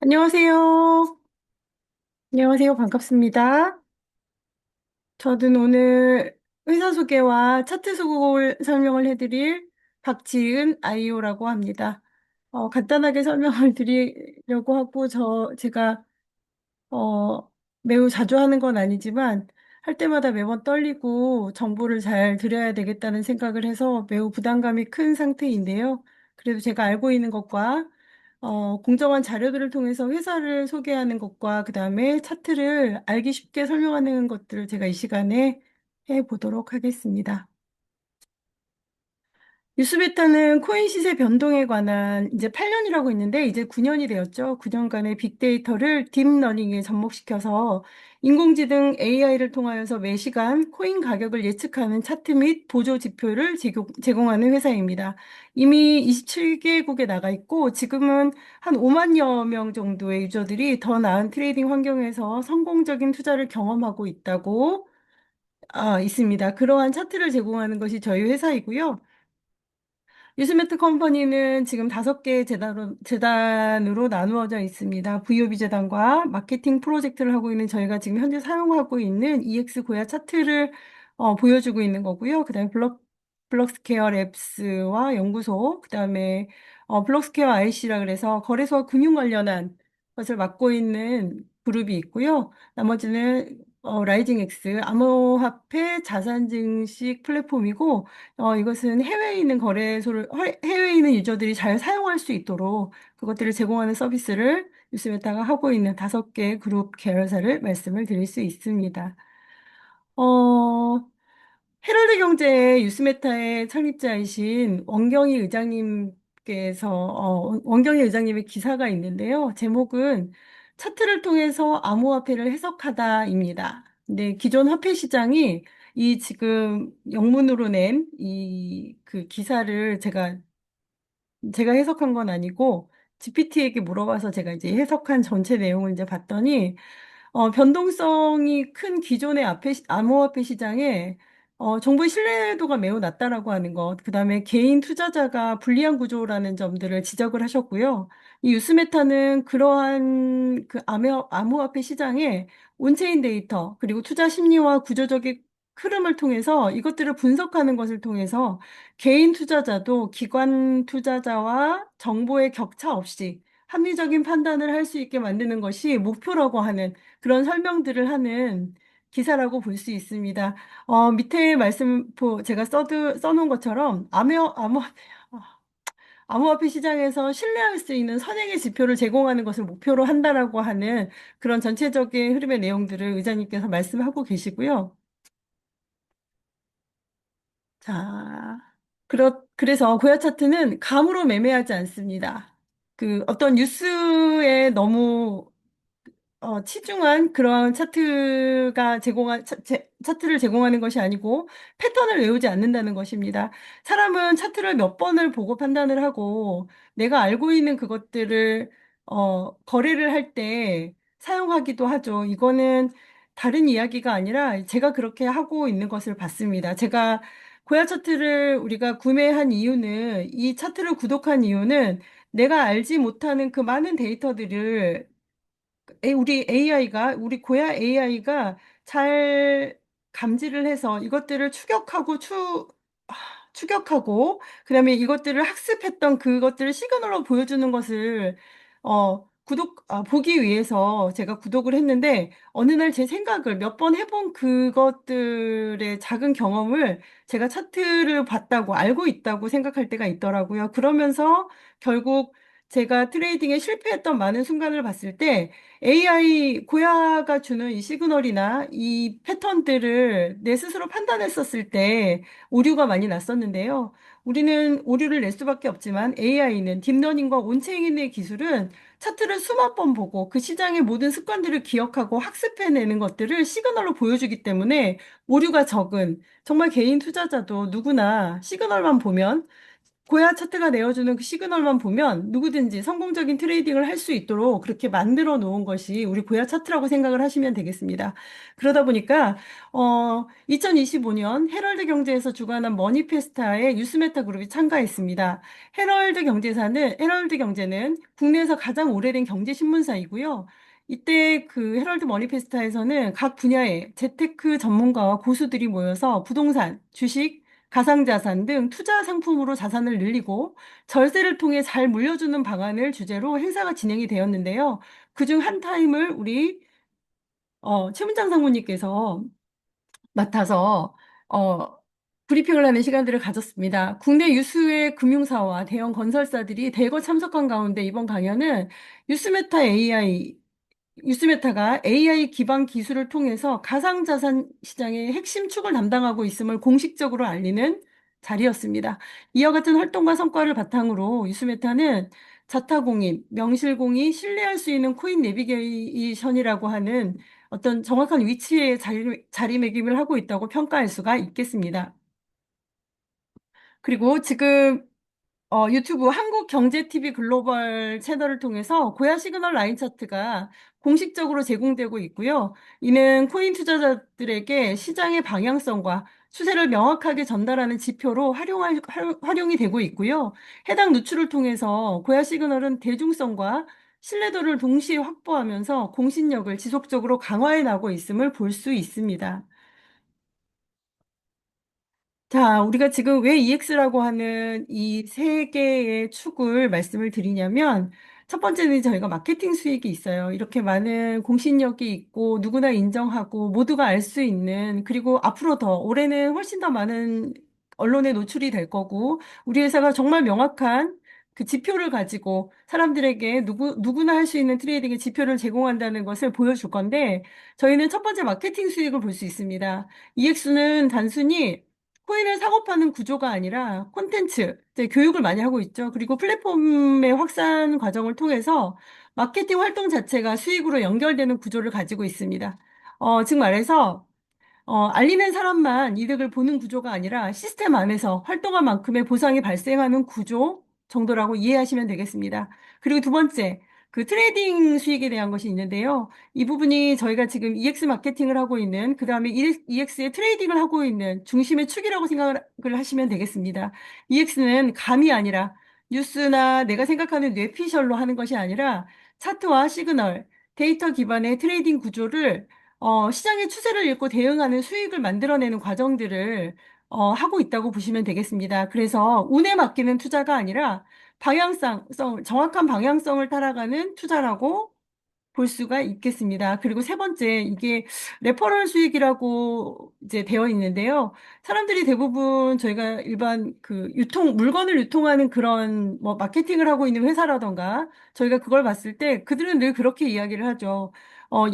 안녕하세요. 안녕하세요. 반갑습니다. 저는 오늘 회사 소개와 차트 소개를 설명을 해드릴 박지은 아이오라고 합니다. 간단하게 설명을 드리려고 하고, 제가, 어, 매우 자주 하는 건 아니지만, 할 때마다 매번 떨리고 정보를 잘 드려야 되겠다는 생각을 해서 매우 부담감이 큰 상태인데요. 그래도 제가 알고 있는 것과 공정한 자료들을 통해서 회사를 소개하는 것과 그다음에 차트를 알기 쉽게 설명하는 것들을 제가 이 시간에 해보도록 하겠습니다. 뉴스베타는 코인 시세 변동에 관한 이제 8년이라고 했는데 이제 9년이 되었죠. 9년간의 빅데이터를 딥러닝에 접목시켜서 인공지능 AI를 통하여서 매시간 코인 가격을 예측하는 차트 및 보조 지표를 제공하는 회사입니다. 이미 27개국에 나가 있고 지금은 한 5만여 명 정도의 유저들이 더 나은 트레이딩 환경에서 성공적인 투자를 경험하고 있습니다. 그러한 차트를 제공하는 것이 저희 회사이고요. 유스매트 컴퍼니는 지금 5개 재단으로 나누어져 있습니다. VOB 재단과 마케팅 프로젝트를 하고 있는 저희가 지금 현재 사용하고 있는 EX 고야 차트를 보여주고 있는 거고요. 그다음에 블럭스케어 랩스와 연구소, 그다음에 블럭스케어 IC라 그래서 거래소와 금융 관련한 것을 맡고 있는 그룹이 있고요. 나머지는 라이징 X 암호화폐 자산 증식 플랫폼이고 이것은 해외에 있는 유저들이 잘 사용할 수 있도록 그것들을 제공하는 서비스를 뉴스메타가 하고 있는 5개 그룹 계열사를 말씀을 드릴 수 있습니다. 어, 헤럴드 경제의 뉴스메타의 창립자이신 원경희 의장님의 기사가 있는데요. 제목은 차트를 통해서 암호화폐를 해석하다입니다. 근데 기존 화폐 시장이 이 지금 영문으로 낸 이 그 기사를 제가 해석한 건 아니고 GPT에게 물어봐서 제가 이제 해석한 전체 내용을 이제 봤더니 변동성이 큰 기존의 암호화폐 시장에 정보의 신뢰도가 매우 낮다라고 하는 것, 그다음에 개인 투자자가 불리한 구조라는 점들을 지적을 하셨고요. 이 유스메타는 그러한 그 암호화폐 시장에 온체인 데이터, 그리고 투자 심리와 구조적인 흐름을 통해서 이것들을 분석하는 것을 통해서 개인 투자자도 기관 투자자와 정보의 격차 없이 합리적인 판단을 할 수 있게 만드는 것이 목표라고 하는 그런 설명들을 하는 기사라고 볼 수 있습니다. 밑에 제가 써놓은 것처럼 암호화폐 시장에서 신뢰할 수 있는 선행의 지표를 제공하는 것을 목표로 한다라고 하는 그런 전체적인 흐름의 내용들을 의장님께서 말씀하고 계시고요. 자, 그래서 고야 차트는 감으로 매매하지 않습니다. 그 어떤 뉴스에 너무 치중한 그런 차트를 제공하는 것이 아니고 패턴을 외우지 않는다는 것입니다. 사람은 차트를 몇 번을 보고 판단을 하고 내가 알고 있는 그것들을 거래를 할 때 사용하기도 하죠. 이거는 다른 이야기가 아니라 제가 그렇게 하고 있는 것을 봤습니다. 제가 고야 차트를 우리가 구매한 이유는 이 차트를 구독한 이유는 내가 알지 못하는 그 많은 데이터들을 우리 고야 AI가 잘 감지를 해서 이것들을 추격하고, 그다음에 이것들을 학습했던 그것들을 시그널로 보여주는 것을, 보기 위해서 제가 구독을 했는데, 어느 날 제 생각을 몇 번 해본 그것들의 작은 경험을 제가 차트를 봤다고, 알고 있다고 생각할 때가 있더라고요. 그러면서 결국 제가 트레이딩에 실패했던 많은 순간을 봤을 때, 고야가 주는 이 시그널이나 이 패턴들을 내 스스로 판단했었을 때 오류가 많이 났었는데요. 우리는 오류를 낼 수밖에 없지만 AI는 딥러닝과 온체인의 기술은 차트를 수만 번 보고 그 시장의 모든 습관들을 기억하고 학습해내는 것들을 시그널로 보여주기 때문에 오류가 적은 정말 개인 투자자도 누구나 시그널만 보면 고야 차트가 내어주는 그 시그널만 보면 누구든지 성공적인 트레이딩을 할 수 있도록 그렇게 만들어 놓은 것이 우리 고야 차트라고 생각을 하시면 되겠습니다. 그러다 보니까 2025년 헤럴드 경제에서 주관한 머니페스타에 유스메타 그룹이 참가했습니다. 헤럴드 경제는 국내에서 가장 오래된 경제 신문사이고요. 이때 그 헤럴드 머니페스타에서는 각 분야의 재테크 전문가와 고수들이 모여서 부동산, 주식, 가상자산 등 투자 상품으로 자산을 늘리고 절세를 통해 잘 물려주는 방안을 주제로 행사가 진행이 되었는데요. 그중 한 타임을 우리 최문장 상무님께서 맡아서 어, 브리핑을 하는 시간들을 가졌습니다. 국내 유수의 금융사와 대형 건설사들이 대거 참석한 가운데 이번 강연은 유스메타 AI 유스메타가 AI 기반 기술을 통해서 가상자산 시장의 핵심 축을 담당하고 있음을 공식적으로 알리는 자리였습니다. 이와 같은 활동과 성과를 바탕으로 유스메타는 자타공인, 명실공히 신뢰할 수 있는 코인 내비게이션이라고 하는 어떤 정확한 위치에 자리매김을 하고 있다고 평가할 수가 있겠습니다. 그리고 지금 유튜브 한국경제TV 글로벌 채널을 통해서 고야 시그널 라인 차트가 공식적으로 제공되고 있고요. 이는 코인 투자자들에게 시장의 방향성과 추세를 명확하게 전달하는 지표로 활용이 되고 있고요. 해당 누출을 통해서 고야 시그널은 대중성과 신뢰도를 동시에 확보하면서 공신력을 지속적으로 강화해 나가고 있음을 볼 수 있습니다. 자, 우리가 지금 왜 EX라고 하는 이 세 개의 축을 말씀을 드리냐면, 첫 번째는 저희가 마케팅 수익이 있어요. 이렇게 많은 공신력이 있고, 누구나 인정하고, 모두가 알 수 있는, 그리고 앞으로 더, 올해는 훨씬 더 많은 언론에 노출이 될 거고, 우리 회사가 정말 명확한 그 지표를 가지고 사람들에게 누구나 할 수 있는 트레이딩의 지표를 제공한다는 것을 보여줄 건데, 저희는 첫 번째 마케팅 수익을 볼 수 있습니다. EX는 단순히 코인을 사고 파는 구조가 아니라 콘텐츠, 이제 교육을 많이 하고 있죠. 그리고 플랫폼의 확산 과정을 통해서 마케팅 활동 자체가 수익으로 연결되는 구조를 가지고 있습니다. 즉 말해서 알리는 사람만 이득을 보는 구조가 아니라 시스템 안에서 활동한 만큼의 보상이 발생하는 구조 정도라고 이해하시면 되겠습니다. 그리고 두 번째, 그 트레이딩 수익에 대한 것이 있는데요. 이 부분이 저희가 지금 EX 마케팅을 하고 있는, 그 다음에 EX의 트레이딩을 하고 있는 중심의 축이라고 생각을 하시면 되겠습니다. EX는 감이 아니라 뉴스나 내가 생각하는 뇌피셜로 하는 것이 아니라 차트와 시그널, 데이터 기반의 트레이딩 구조를 시장의 추세를 읽고 대응하는 수익을 만들어내는 과정들을 하고 있다고 보시면 되겠습니다. 그래서 운에 맡기는 투자가 아니라 정확한 방향성을 따라가는 투자라고 볼 수가 있겠습니다. 그리고 세 번째, 이게 레퍼럴 수익이라고 이제 되어 있는데요. 사람들이 대부분 저희가 일반 그 물건을 유통하는 그런 뭐 마케팅을 하고 있는 회사라던가 저희가 그걸 봤을 때 그들은 늘 그렇게 이야기를 하죠.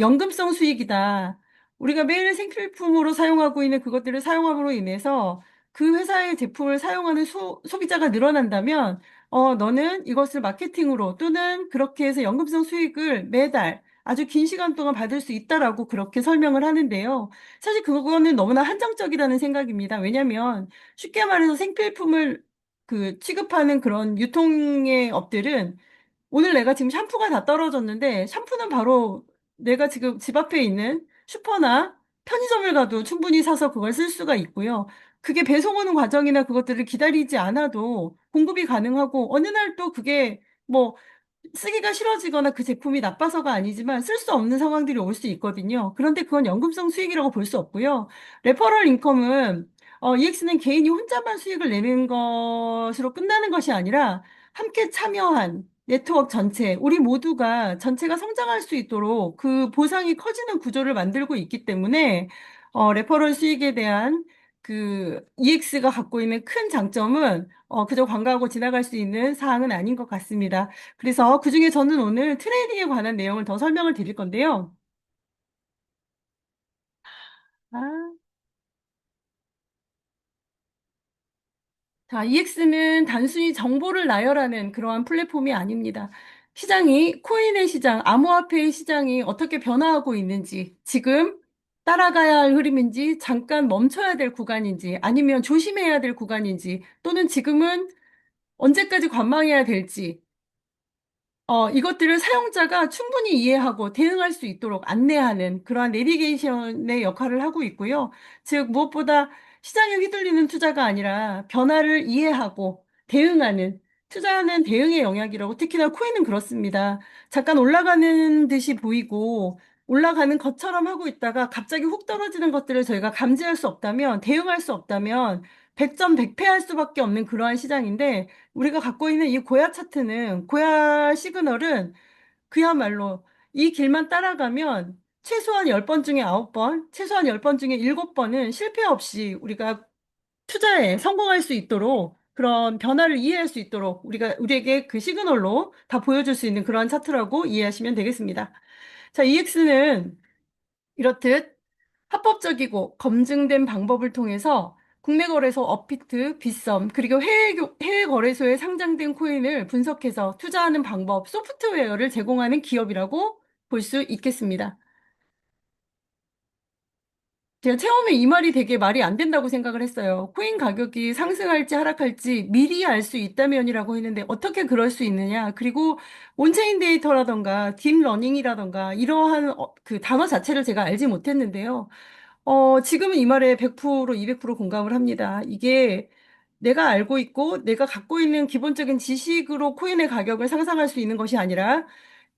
연금성 수익이다. 우리가 매일 생필품으로 사용하고 있는 그것들을 사용함으로 인해서 그 회사의 제품을 사용하는 소비자가 늘어난다면 너는 이것을 마케팅으로 또는 그렇게 해서 연금성 수익을 매달 아주 긴 시간 동안 받을 수 있다라고 그렇게 설명을 하는데요. 사실 그거는 너무나 한정적이라는 생각입니다. 왜냐하면 쉽게 말해서 생필품을 그 취급하는 그런 유통의 업들은 오늘 내가 지금 샴푸가 다 떨어졌는데 샴푸는 바로 내가 지금 집 앞에 있는 슈퍼나 편의점을 가도 충분히 사서 그걸 쓸 수가 있고요. 그게 배송 오는 과정이나 그것들을 기다리지 않아도 공급이 가능하고 어느 날 또 그게 뭐 쓰기가 싫어지거나 그 제품이 나빠서가 아니지만 쓸 수 없는 상황들이 올 수 있거든요. 그런데 그건 연금성 수익이라고 볼 수 없고요. 레퍼럴 인컴은 EX는 개인이 혼자만 수익을 내는 것으로 끝나는 것이 아니라 함께 참여한 네트워크 전체, 우리 모두가 전체가 성장할 수 있도록 그 보상이 커지는 구조를 만들고 있기 때문에 레퍼럴 수익에 대한 그 EX가 갖고 있는 큰 장점은 그저 관광하고 지나갈 수 있는 사항은 아닌 것 같습니다. 그래서 그중에 저는 오늘 트레이딩에 관한 내용을 더 설명을 드릴 건데요. 아, 자, EX는 단순히 정보를 나열하는 그러한 플랫폼이 아닙니다. 코인의 시장, 암호화폐의 시장이 어떻게 변화하고 있는지, 지금 따라가야 할 흐름인지, 잠깐 멈춰야 될 구간인지, 아니면 조심해야 될 구간인지, 또는 지금은 언제까지 관망해야 될지, 이것들을 사용자가 충분히 이해하고 대응할 수 있도록 안내하는 그러한 내비게이션의 역할을 하고 있고요. 즉, 무엇보다 시장에 휘둘리는 투자가 아니라 변화를 이해하고 대응하는 투자는 대응의 영역이라고 특히나 코인은 그렇습니다. 잠깐 올라가는 듯이 보이고 올라가는 것처럼 하고 있다가 갑자기 훅 떨어지는 것들을 저희가 감지할 수 없다면 대응할 수 없다면 백전백패할 수밖에 없는 그러한 시장인데 우리가 갖고 있는 이 고야 차트는, 고야 시그널은 그야말로 이 길만 따라가면 최소한 10번 중에 9번, 최소한 10번 중에 7번은 실패 없이 우리가 투자에 성공할 수 있도록 그런 변화를 이해할 수 있도록 우리에게 그 시그널로 다 보여줄 수 있는 그런 차트라고 이해하시면 되겠습니다. 자, EX는 이렇듯 합법적이고 검증된 방법을 통해서 국내 거래소 업비트, 빗썸, 그리고 해외 거래소에 상장된 코인을 분석해서 투자하는 방법, 소프트웨어를 제공하는 기업이라고 볼 수 있겠습니다. 제가 처음에 이 말이 되게 말이 안 된다고 생각을 했어요. 코인 가격이 상승할지 하락할지 미리 알 수 있다면이라고 했는데 어떻게 그럴 수 있느냐. 그리고 온체인 데이터라던가 딥러닝이라던가 이러한 그 단어 자체를 제가 알지 못했는데요. 지금은 이 말에 100% 200% 공감을 합니다. 이게 내가 알고 있고 내가 갖고 있는 기본적인 지식으로 코인의 가격을 상상할 수 있는 것이 아니라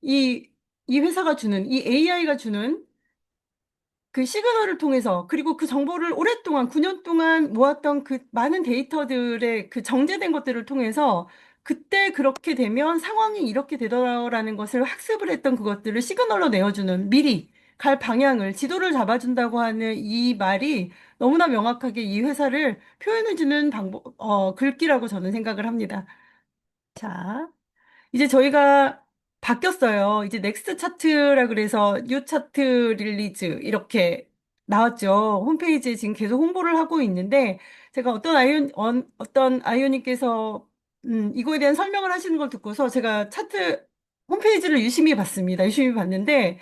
이, 이 회사가 주는, 이 AI가 주는 그 시그널을 통해서 그리고 그 정보를 오랫동안 9년 동안 모았던 그 많은 데이터들의 그 정제된 것들을 통해서 그때 그렇게 되면 상황이 이렇게 되더라라는 것을 학습을 했던 그것들을 시그널로 내어주는 미리 갈 방향을 지도를 잡아준다고 하는 이 말이 너무나 명확하게 이 회사를 표현해주는 글귀라고 저는 생각을 합니다. 자. 이제 저희가 바뀌었어요. 이제 넥스트 차트라 그래서 뉴 차트 릴리즈 이렇게 나왔죠. 홈페이지에 지금 계속 홍보를 하고 있는데 제가 어떤 아이오님께서 이거에 대한 설명을 하시는 걸 듣고서 제가 차트 홈페이지를 유심히 봤습니다. 유심히 봤는데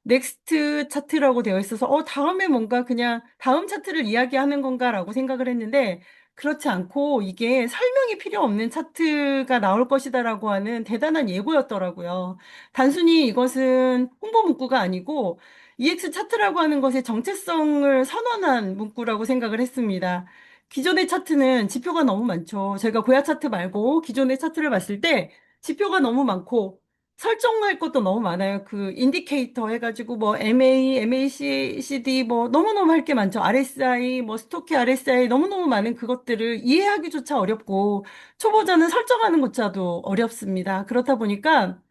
넥스트 차트라고 되어 있어서, 다음에 뭔가 그냥 다음 차트를 이야기하는 건가라고 생각을 했는데, 그렇지 않고 이게 설명이 필요 없는 차트가 나올 것이다라고 하는 대단한 예고였더라고요. 단순히 이것은 홍보 문구가 아니고, EX 차트라고 하는 것의 정체성을 선언한 문구라고 생각을 했습니다. 기존의 차트는 지표가 너무 많죠. 제가 고야 차트 말고 기존의 차트를 봤을 때 지표가 너무 많고, 설정할 것도 너무 많아요. 그 인디케이터 해가지고 뭐 MA, MACD 뭐 너무너무 할 게 많죠. RSI, 뭐 스토키 RSI 너무너무 많은 그것들을 이해하기조차 어렵고 초보자는 설정하는 것조차도 어렵습니다. 그렇다 보니까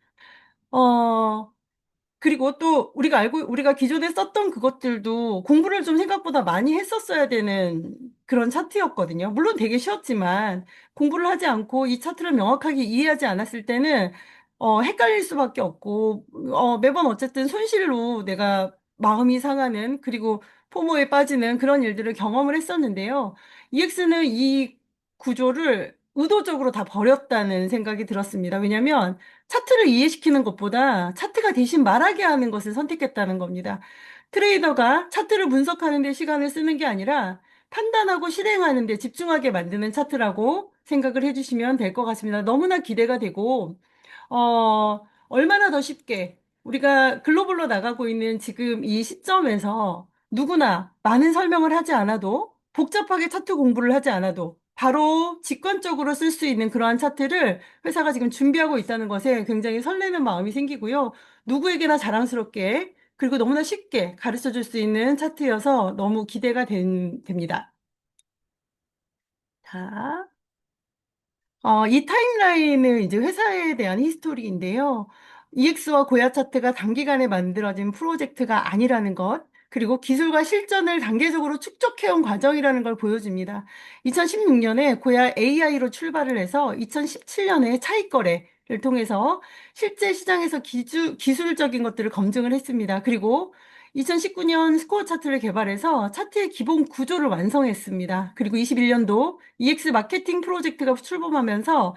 어 그리고 또 우리가 기존에 썼던 그것들도 공부를 좀 생각보다 많이 했었어야 되는 그런 차트였거든요. 물론 되게 쉬웠지만 공부를 하지 않고 이 차트를 명확하게 이해하지 않았을 때는 헷갈릴 수밖에 없고 매번 어쨌든 손실로 내가 마음이 상하는 그리고 포모에 빠지는 그런 일들을 경험을 했었는데요. EX는 이 구조를 의도적으로 다 버렸다는 생각이 들었습니다. 왜냐하면 차트를 이해시키는 것보다 차트가 대신 말하게 하는 것을 선택했다는 겁니다. 트레이더가 차트를 분석하는 데 시간을 쓰는 게 아니라 판단하고 실행하는 데 집중하게 만드는 차트라고 생각을 해주시면 될 것 같습니다. 너무나 기대가 되고, 얼마나 더 쉽게 우리가 글로벌로 나가고 있는 지금 이 시점에서 누구나 많은 설명을 하지 않아도 복잡하게 차트 공부를 하지 않아도 바로 직관적으로 쓸 수 있는 그러한 차트를 회사가 지금 준비하고 있다는 것에 굉장히 설레는 마음이 생기고요. 누구에게나 자랑스럽게 그리고 너무나 쉽게 가르쳐 줄 수 있는 차트여서 너무 기대가 됩니다. 자. 이 타임라인은 이제 회사에 대한 히스토리인데요. EX와 고야 차트가 단기간에 만들어진 프로젝트가 아니라는 것, 그리고 기술과 실전을 단계적으로 축적해온 과정이라는 걸 보여줍니다. 2016년에 고야 AI로 출발을 해서 2017년에 차익 거래를 통해서 실제 시장에서 기술적인 것들을 검증을 했습니다. 그리고 2019년 스코어 차트를 개발해서 차트의 기본 구조를 완성했습니다. 그리고 21년도 EX 마케팅 프로젝트가 출범하면서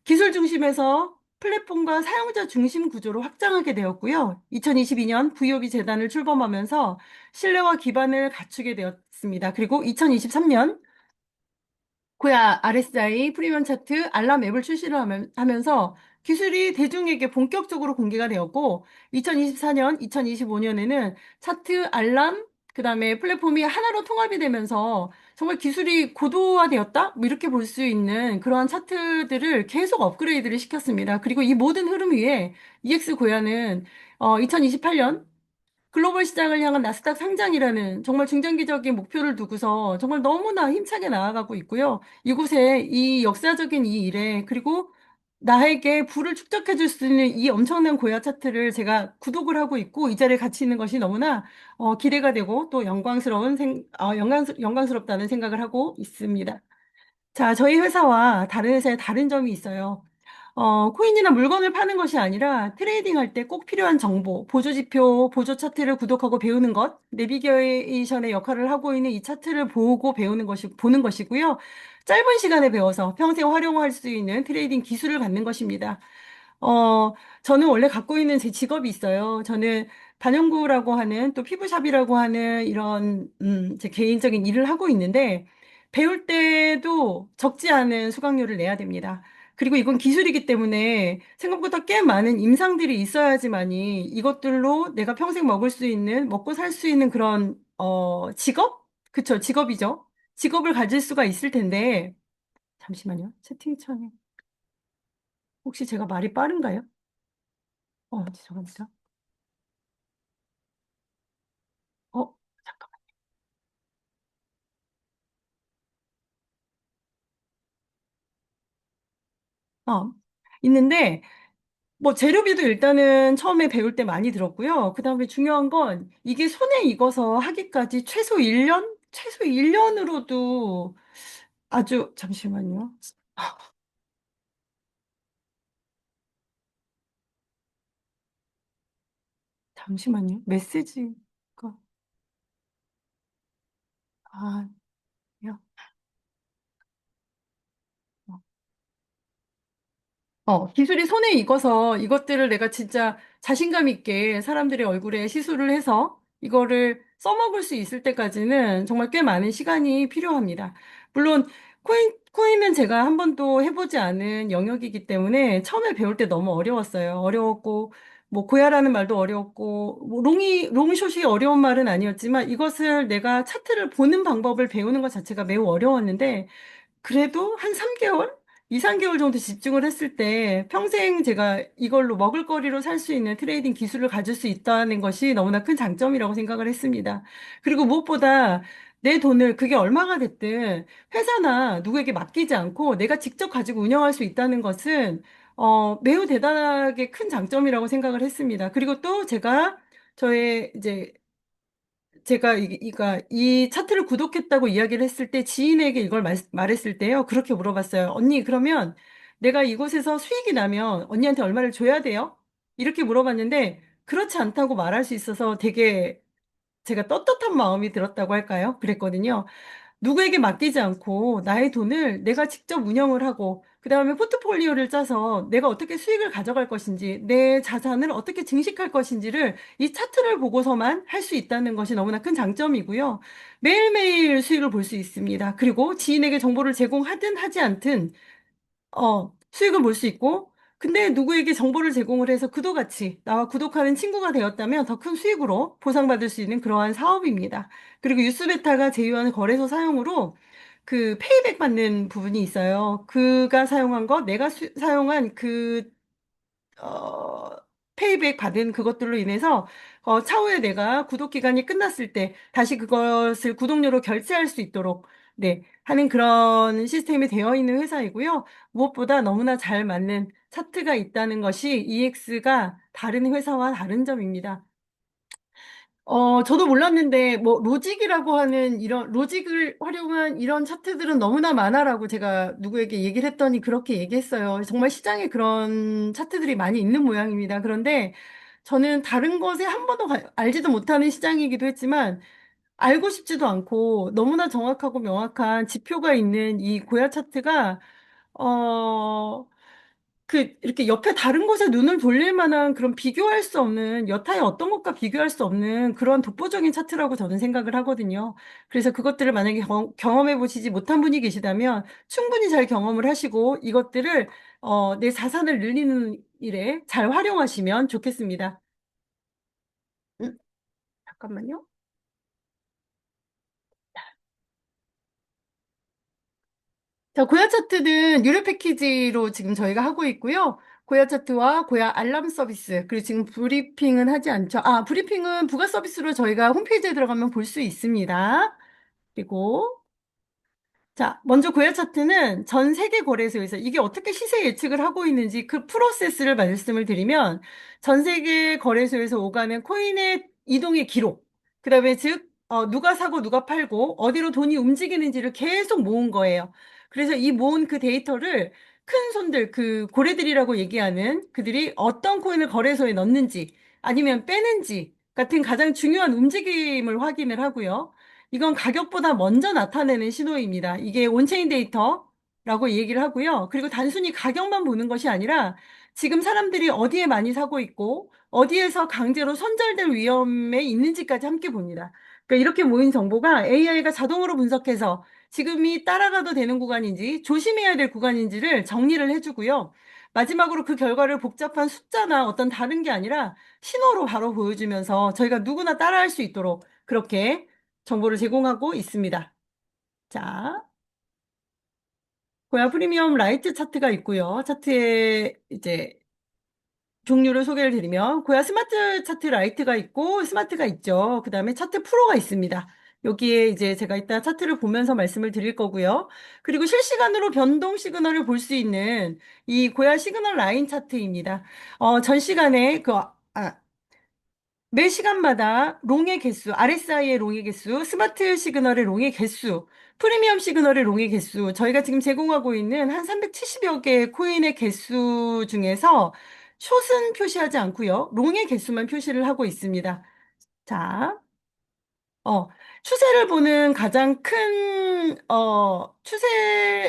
기술 중심에서 플랫폼과 사용자 중심 구조로 확장하게 되었고요. 2022년 VOB 재단을 출범하면서 신뢰와 기반을 갖추게 되었습니다. 그리고 2023년 고야 RSI 프리미엄 차트 알람 앱을 출시를 하면서 기술이 대중에게 본격적으로 공개가 되었고 2024년, 2025년에는 차트 알람 그다음에 플랫폼이 하나로 통합이 되면서 정말 기술이 고도화되었다? 뭐 이렇게 볼 수 있는 그러한 차트들을 계속 업그레이드를 시켰습니다. 그리고 이 모든 흐름 위에 EX 고야는 2028년 글로벌 시장을 향한 나스닥 상장이라는 정말 중장기적인 목표를 두고서 정말 너무나 힘차게 나아가고 있고요. 이곳에 이 역사적인 이 일에 그리고 나에게 부를 축적해 줄 수 있는 이 엄청난 고야 차트를 제가 구독을 하고 있고 이 자리에 같이 있는 것이 너무나 기대가 되고 또 영광스럽다는 생각을 하고 있습니다. 자, 저희 회사와 다른 회사의 다른 점이 있어요. 코인이나 물건을 파는 것이 아니라 트레이딩 할 때 꼭 필요한 정보, 보조 지표, 보조 차트를 구독하고 배우는 것, 내비게이션의 역할을 하고 있는 이 차트를 보고 보는 것이고요. 짧은 시간에 배워서 평생 활용할 수 있는 트레이딩 기술을 갖는 것입니다. 어, 저는 원래 갖고 있는 제 직업이 있어요. 저는 단연구라고 하는 또 피부샵이라고 하는 이런, 제 개인적인 일을 하고 있는데, 배울 때도 적지 않은 수강료를 내야 됩니다. 그리고 이건 기술이기 때문에 생각보다 꽤 많은 임상들이 있어야지만이 이것들로 내가 평생 먹을 수 있는, 먹고 살 수 있는 그런, 직업? 그쵸, 직업이죠. 직업을 가질 수가 있을 텐데, 잠시만요. 채팅창에. 혹시 제가 말이 빠른가요? 죄송합니다. 어, 잠깐만. 어, 있는데, 뭐 재료비도 일단은 처음에 배울 때 많이 들었고요. 그다음에 중요한 건 이게 손에 익어서 하기까지 최소 1년? 최소 1년으로도 아주, 잠시만요. 잠시만요. 메시지가, 아, 야. 기술이 손에 익어서 이것들을 내가 진짜 자신감 있게 사람들의 얼굴에 시술을 해서 이거를 써먹을 수 있을 때까지는 정말 꽤 많은 시간이 필요합니다. 물론 코인은 제가 한 번도 해보지 않은 영역이기 때문에 처음에 배울 때 너무 어려웠어요. 어려웠고, 뭐, 고야라는 말도 어려웠고, 뭐, 롱숏이 어려운 말은 아니었지만 이것을 내가 차트를 보는 방법을 배우는 것 자체가 매우 어려웠는데 그래도 한 3개월? 2, 3개월 정도 집중을 했을 때 평생 제가 이걸로 먹을거리로 살 수 있는 트레이딩 기술을 가질 수 있다는 것이 너무나 큰 장점이라고 생각을 했습니다. 그리고 무엇보다 내 돈을 그게 얼마가 됐든 회사나 누구에게 맡기지 않고 내가 직접 가지고 운영할 수 있다는 것은 매우 대단하게 큰 장점이라고 생각을 했습니다. 그리고 또 저의 이제 제가 이 차트를 구독했다고 이야기를 했을 때 지인에게 이걸 말했을 때요. 그렇게 물어봤어요. 언니, 그러면 내가 이곳에서 수익이 나면 언니한테 얼마를 줘야 돼요? 이렇게 물어봤는데 그렇지 않다고 말할 수 있어서 되게 제가 떳떳한 마음이 들었다고 할까요? 그랬거든요. 누구에게 맡기지 않고 나의 돈을 내가 직접 운영을 하고 그다음에 포트폴리오를 짜서 내가 어떻게 수익을 가져갈 것인지 내 자산을 어떻게 증식할 것인지를 이 차트를 보고서만 할 수 있다는 것이 너무나 큰 장점이고요. 매일매일 수익을 볼 수 있습니다. 그리고 지인에게 정보를 제공하든 하지 않든 수익을 볼 수 있고, 근데 누구에게 정보를 제공을 해서 그도 같이 나와 구독하는 친구가 되었다면 더 큰 수익으로 보상받을 수 있는 그러한 사업입니다. 그리고 유스베타가 제휴하는 거래소 사용으로 그 페이백 받는 부분이 있어요. 그가 사용한 거, 내가 사용한 어, 페이백 받은 그것들로 인해서 차후에 내가 구독 기간이 끝났을 때 다시 그것을 구독료로 결제할 수 있도록 네, 하는 그런 시스템이 되어 있는 회사이고요. 무엇보다 너무나 잘 맞는 차트가 있다는 것이 EX가 다른 회사와 다른 점입니다. 저도 몰랐는데, 뭐, 로직이라고 하는 로직을 활용한 이런 차트들은 너무나 많아라고 제가 누구에게 얘기를 했더니 그렇게 얘기했어요. 정말 시장에 그런 차트들이 많이 있는 모양입니다. 그런데 저는 다른 것에 한 번도 알지도 못하는 시장이기도 했지만, 알고 싶지도 않고 너무나 정확하고 명확한 지표가 있는 이 고야 차트가, 어, 이렇게 옆에 다른 곳에 눈을 돌릴 만한 그런 비교할 수 없는, 여타의 어떤 것과 비교할 수 없는 그런 독보적인 차트라고 저는 생각을 하거든요. 그래서 그것들을 만약에 경험해 보시지 못한 분이 계시다면 충분히 잘 경험을 하시고 이것들을, 내 자산을 늘리는 일에 잘 활용하시면 좋겠습니다. 음, 잠깐만요. 자, 고야 차트는 유료 패키지로 지금 저희가 하고 있고요. 고야 차트와 고야 알람 서비스, 그리고 지금 브리핑은 하지 않죠. 아, 브리핑은 부가 서비스로 저희가 홈페이지에 들어가면 볼 수 있습니다. 그리고 자, 먼저 고야 차트는 전 세계 거래소에서 이게 어떻게 시세 예측을 하고 있는지 그 프로세스를 말씀을 드리면 전 세계 거래소에서 오가는 코인의 이동의 기록, 그다음에 즉 누가 사고 누가 팔고 어디로 돈이 움직이는지를 계속 모은 거예요. 그래서 이 모은 그 데이터를 큰 손들, 그 고래들이라고 얘기하는 그들이 어떤 코인을 거래소에 넣는지 아니면 빼는지 같은 가장 중요한 움직임을 확인을 하고요. 이건 가격보다 먼저 나타내는 신호입니다. 이게 온체인 데이터라고 얘기를 하고요. 그리고 단순히 가격만 보는 것이 아니라 지금 사람들이 어디에 많이 사고 있고 어디에서 강제로 손절될 위험에 있는지까지 함께 봅니다. 그러니까 이렇게 모인 정보가 AI가 자동으로 분석해서 지금이 따라가도 되는 구간인지 조심해야 될 구간인지를 정리를 해주고요. 마지막으로 그 결과를 복잡한 숫자나 어떤 다른 게 아니라 신호로 바로 보여주면서 저희가 누구나 따라할 수 있도록 그렇게 정보를 제공하고 있습니다. 자, 고야 프리미엄 라이트 차트가 있고요. 차트에 이제 종류를 소개를 드리면 고야 스마트 차트 라이트가 있고 스마트가 있죠. 그다음에 차트 프로가 있습니다. 여기에 이제 제가 이따 차트를 보면서 말씀을 드릴 거고요. 그리고 실시간으로 변동 시그널을 볼 수 있는 이 고야 시그널 라인 차트입니다. 전 시간에 매 시간마다 롱의 개수, RSI의 롱의 개수, 스마트 시그널의 롱의 개수, 프리미엄 시그널의 롱의 개수, 저희가 지금 제공하고 있는 한 370여 개의 코인의 개수 중에서 숏은 표시하지 않고요. 롱의 개수만 표시를 하고 있습니다. 자, 어, 추세를 보는 가장 큰,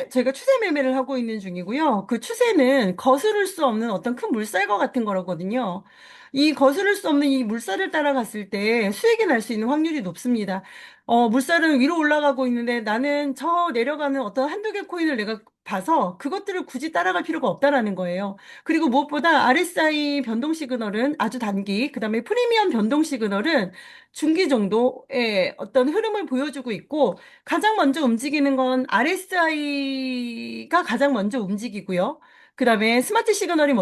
저희가 추세 매매를 하고 있는 중이고요. 그 추세는 거스를 수 없는 어떤 큰 물살과 같은 거라거든요. 이 거스를 수 없는 이 물살을 따라갔을 때 수익이 날 수 있는 확률이 높습니다. 물살은 위로 올라가고 있는데 나는 저 내려가는 어떤 한두 개 코인을 내가 봐서 그것들을 굳이 따라갈 필요가 없다라는 거예요. 그리고 무엇보다 RSI 변동 시그널은 아주 단기, 그다음에 프리미엄 변동 시그널은 중기 정도의 어떤 흐름을 보여주고 있고 가장 먼저 움직이는 건 RSI가 가장 먼저 움직이고요. 그다음에 스마트 시그널이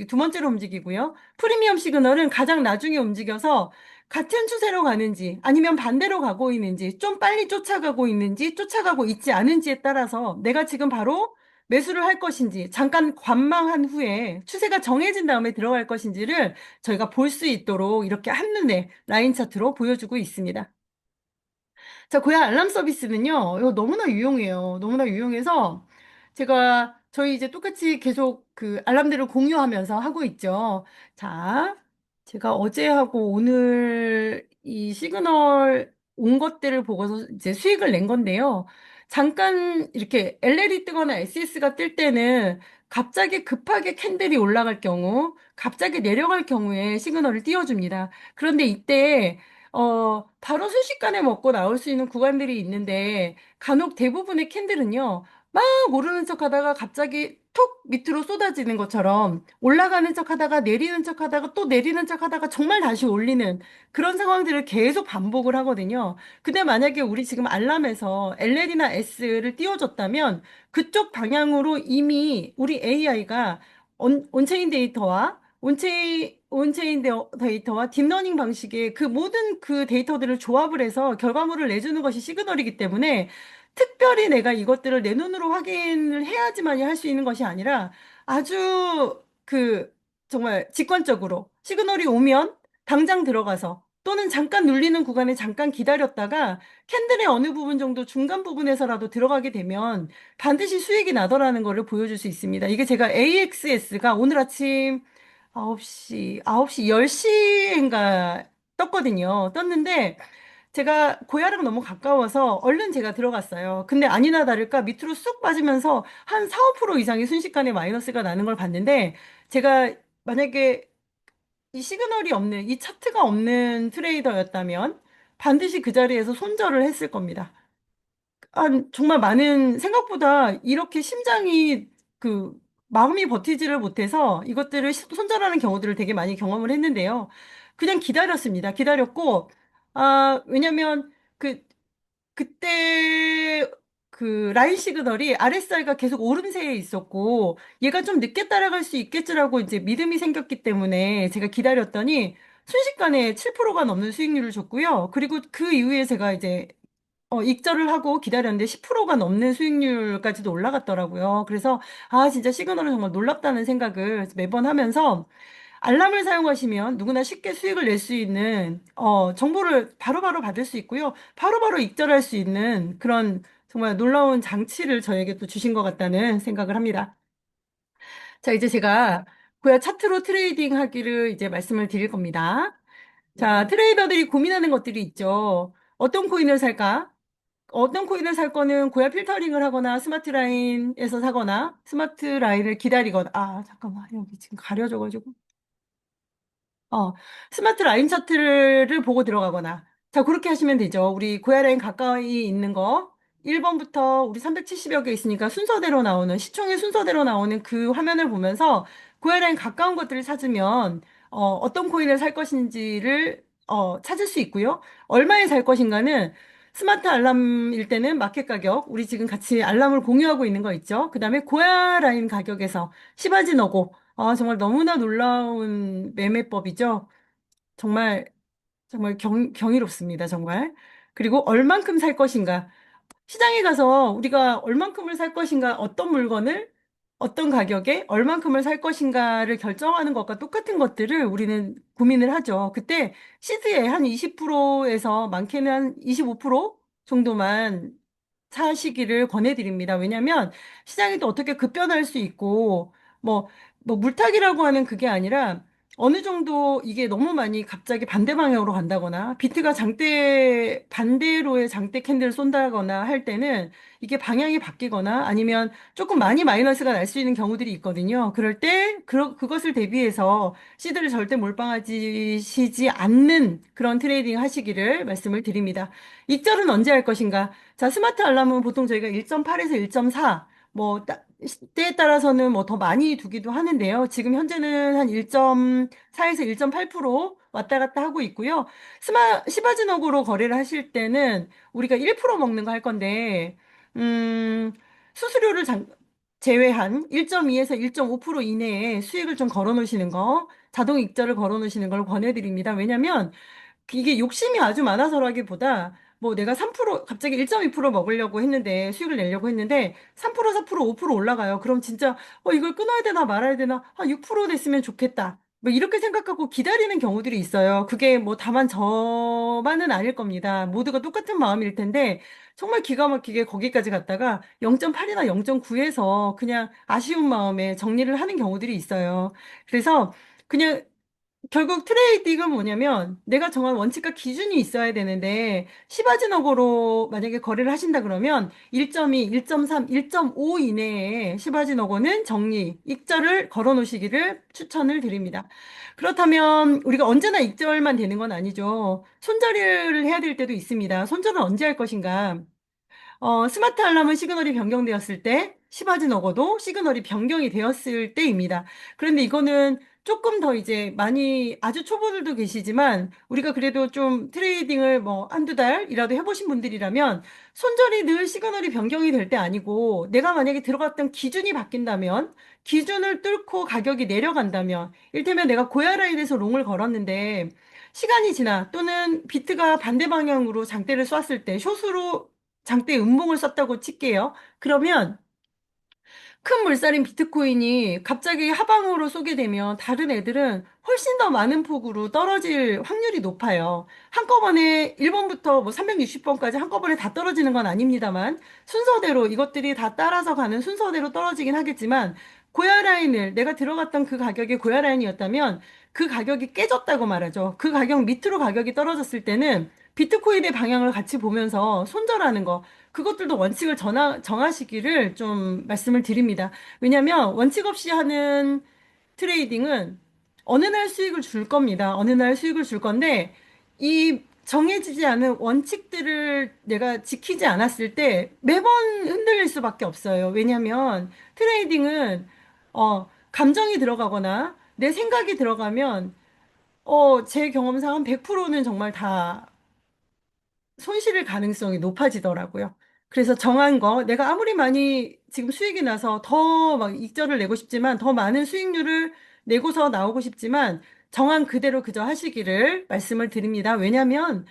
두 번째로 움직이고요. 프리미엄 시그널은 가장 나중에 움직여서 같은 추세로 가는지 아니면 반대로 가고 있는지 좀 빨리 쫓아가고 있는지 쫓아가고 있지 않은지에 따라서 내가 지금 바로 매수를 할 것인지 잠깐 관망한 후에 추세가 정해진 다음에 들어갈 것인지를 저희가 볼 수 있도록 이렇게 한눈에 라인 차트로 보여주고 있습니다. 자, 고야 알람 서비스는요, 이거 너무나 유용해요. 너무나 유용해서 저희 이제 똑같이 계속 그 알람들을 공유하면서 하고 있죠. 자, 제가 어제하고 오늘 이 시그널 온 것들을 보고서 이제 수익을 낸 건데요. 잠깐 이렇게 LL이 뜨거나 SS가 뜰 때는 갑자기 급하게 캔들이 올라갈 경우, 갑자기 내려갈 경우에 시그널을 띄워줍니다. 그런데 이때 바로 순식간에 먹고 나올 수 있는 구간들이 있는데, 간혹 대부분의 캔들은요, 막 오르는 척 하다가 갑자기 톡 밑으로 쏟아지는 것처럼 올라가는 척 하다가 내리는 척 하다가 또 내리는 척 하다가 정말 다시 올리는 그런 상황들을 계속 반복을 하거든요. 근데 만약에 우리 지금 알람에서 LL이나 S를 띄워줬다면 그쪽 방향으로 이미 우리 AI가 온체인 데이터와 데이터와 딥러닝 방식의 그 모든 그 데이터들을 조합을 해서 결과물을 내주는 것이 시그널이기 때문에 특별히 내가 이것들을 내 눈으로 확인을 해야지만이 할 수 있는 것이 아니라 아주 정말 직관적으로 시그널이 오면 당장 들어가서 또는 잠깐 눌리는 구간에 잠깐 기다렸다가 캔들의 어느 부분 정도 중간 부분에서라도 들어가게 되면 반드시 수익이 나더라는 것을 보여줄 수 있습니다. 이게 제가 AXS가 오늘 아침 9시 10시인가 떴거든요. 떴는데 제가 고야랑 너무 가까워서 얼른 제가 들어갔어요. 근데 아니나 다를까 밑으로 쑥 빠지면서 한 4, 5% 이상이 순식간에 마이너스가 나는 걸 봤는데 제가 만약에 이 시그널이 없는, 이 차트가 없는 트레이더였다면 반드시 그 자리에서 손절을 했을 겁니다. 정말 많은, 생각보다 이렇게 심장이 그, 마음이 버티지를 못해서 이것들을 손절하는 경우들을 되게 많이 경험을 했는데요. 그냥 기다렸습니다. 기다렸고, 왜냐면 그, 그때 그 라인 시그널이 RSI가 계속 오름세에 있었고 얘가 좀 늦게 따라갈 수 있겠지라고 이제 믿음이 생겼기 때문에 제가 기다렸더니 순식간에 7%가 넘는 수익률을 줬고요. 그리고 그 이후에 제가 이제 익절을 하고 기다렸는데 10%가 넘는 수익률까지도 올라갔더라고요. 그래서 진짜 시그널은 정말 놀랍다는 생각을 매번 하면서 알람을 사용하시면 누구나 쉽게 수익을 낼 수 있는 정보를 바로바로 받을 수 있고요. 바로바로 익절할 수 있는 그런 정말 놀라운 장치를 저에게 또 주신 것 같다는 생각을 합니다. 자, 이제 제가 고야 차트로 트레이딩 하기를 이제 말씀을 드릴 겁니다. 자, 트레이더들이 고민하는 것들이 있죠. 어떤 코인을 살까? 어떤 코인을 살 거는 고야 필터링을 하거나 스마트 라인에서 사거나 스마트 라인을 기다리거나 잠깐만 여기 지금 가려져가지고 어, 스마트 라인 차트를 보고 들어가거나. 자, 그렇게 하시면 되죠. 우리 고야 라인 가까이 있는 거. 1번부터 우리 370여 개 있으니까 순서대로 나오는, 시총의 순서대로 나오는 그 화면을 보면서 고야 라인 가까운 것들을 찾으면, 어떤 코인을 살 것인지를, 찾을 수 있고요. 얼마에 살 것인가는 스마트 알람일 때는 마켓 가격, 우리 지금 같이 알람을 공유하고 있는 거 있죠. 그 다음에 고야 라인 가격에서 시바지 너고, 정말 너무나 놀라운 매매법이죠. 정말, 정말 경이롭습니다. 정말. 그리고 얼만큼 살 것인가. 시장에 가서 우리가 얼만큼을 살 것인가, 어떤 물건을 어떤 가격에 얼만큼을 살 것인가를 결정하는 것과 똑같은 것들을 우리는 고민을 하죠. 그때 시드에 한 20%에서 많게는 한 25% 정도만 사시기를 권해드립니다. 왜냐하면 시장이 또 어떻게 급변할 수 있고, 뭐, 물타기라고 하는 그게 아니라 어느 정도 이게 너무 많이 갑자기 반대 방향으로 간다거나 비트가 장대 반대로의 장대 캔들을 쏜다거나 할 때는 이게 방향이 바뀌거나 아니면 조금 많이 마이너스가 날 수 있는 경우들이 있거든요. 그럴 때 그것을 대비해서 시드를 절대 몰빵하시지 않는 그런 트레이딩 하시기를 말씀을 드립니다. 익절은 언제 할 것인가? 자, 스마트 알람은 보통 저희가 1.8에서 1.4 때에 따라서는 뭐 더 많이 두기도 하는데요. 지금 현재는 한 1.4에서 1.8% 왔다 갔다 하고 있고요. 시바지노고로 거래를 하실 때는 우리가 1% 먹는 거 할 건데, 음, 수수료를 제외한 1.2에서 1.5% 이내에 수익을 좀 걸어 놓으시는 거, 자동 익절을 걸어 놓으시는 걸 권해드립니다. 왜냐면 이게 욕심이 아주 많아서라기보다 뭐 내가 3% 갑자기 1.2% 먹으려고 했는데 수익을 내려고 했는데 3% 4% 5% 올라가요. 그럼 진짜 이걸 끊어야 되나 말아야 되나 6% 됐으면 좋겠다. 뭐 이렇게 생각하고 기다리는 경우들이 있어요. 그게 뭐 다만 저만은 아닐 겁니다. 모두가 똑같은 마음일 텐데 정말 기가 막히게 거기까지 갔다가 0.8이나 0.9에서 그냥 아쉬운 마음에 정리를 하는 경우들이 있어요. 그래서 그냥 결국 트레이딩은 뭐냐면 내가 정한 원칙과 기준이 있어야 되는데 시바지노고로 만약에 거래를 하신다 그러면 1.2, 1.3, 1.5 이내에 시바지노고는 정리, 익절을 걸어 놓으시기를 추천을 드립니다. 그렇다면 우리가 언제나 익절만 되는 건 아니죠. 손절을 해야 될 때도 있습니다. 손절은 언제 할 것인가? 스마트 알람은 시그널이 변경되었을 때, 시바지 너거도 시그널이 변경이 되었을 때입니다. 그런데 이거는 조금 더 이제 많이 아주 초보들도 계시지만 우리가 그래도 좀 트레이딩을 뭐 한두 달이라도 해보신 분들이라면 손절이 늘 시그널이 변경이 될 때 아니고 내가 만약에 들어갔던 기준이 바뀐다면 기준을 뚫고 가격이 내려간다면 일테면 내가 고야 라인에서 롱을 걸었는데 시간이 지나 또는 비트가 반대 방향으로 장대를 쐈을 때 숏으로 장대 음봉을 썼다고 칠게요. 그러면 큰 물살인 비트코인이 갑자기 하방으로 쏘게 되면 다른 애들은 훨씬 더 많은 폭으로 떨어질 확률이 높아요. 한꺼번에 1번부터 뭐 360번까지 한꺼번에 다 떨어지는 건 아닙니다만 순서대로 이것들이 다 따라서 가는 순서대로 떨어지긴 하겠지만 고야 라인을 내가 들어갔던 그 가격이 고야 라인이었다면 그 가격이 깨졌다고 말하죠. 그 가격 밑으로 가격이 떨어졌을 때는 비트코인의 방향을 같이 보면서 손절하는 거, 그것들도 원칙을 정하시기를 좀 말씀을 드립니다. 왜냐하면 원칙 없이 하는 트레이딩은 어느 날 수익을 줄 겁니다. 어느 날 수익을 줄 건데, 이 정해지지 않은 원칙들을 내가 지키지 않았을 때 매번 흔들릴 수밖에 없어요. 왜냐하면 트레이딩은, 감정이 들어가거나 내 생각이 들어가면, 제 경험상 한 100%는 정말 다 손실일 가능성이 높아지더라고요. 그래서 정한 거, 내가 아무리 많이 지금 수익이 나서 더 막 익절을 내고 싶지만, 더 많은 수익률을 내고서 나오고 싶지만, 정한 그대로 그저 하시기를 말씀을 드립니다. 왜냐면,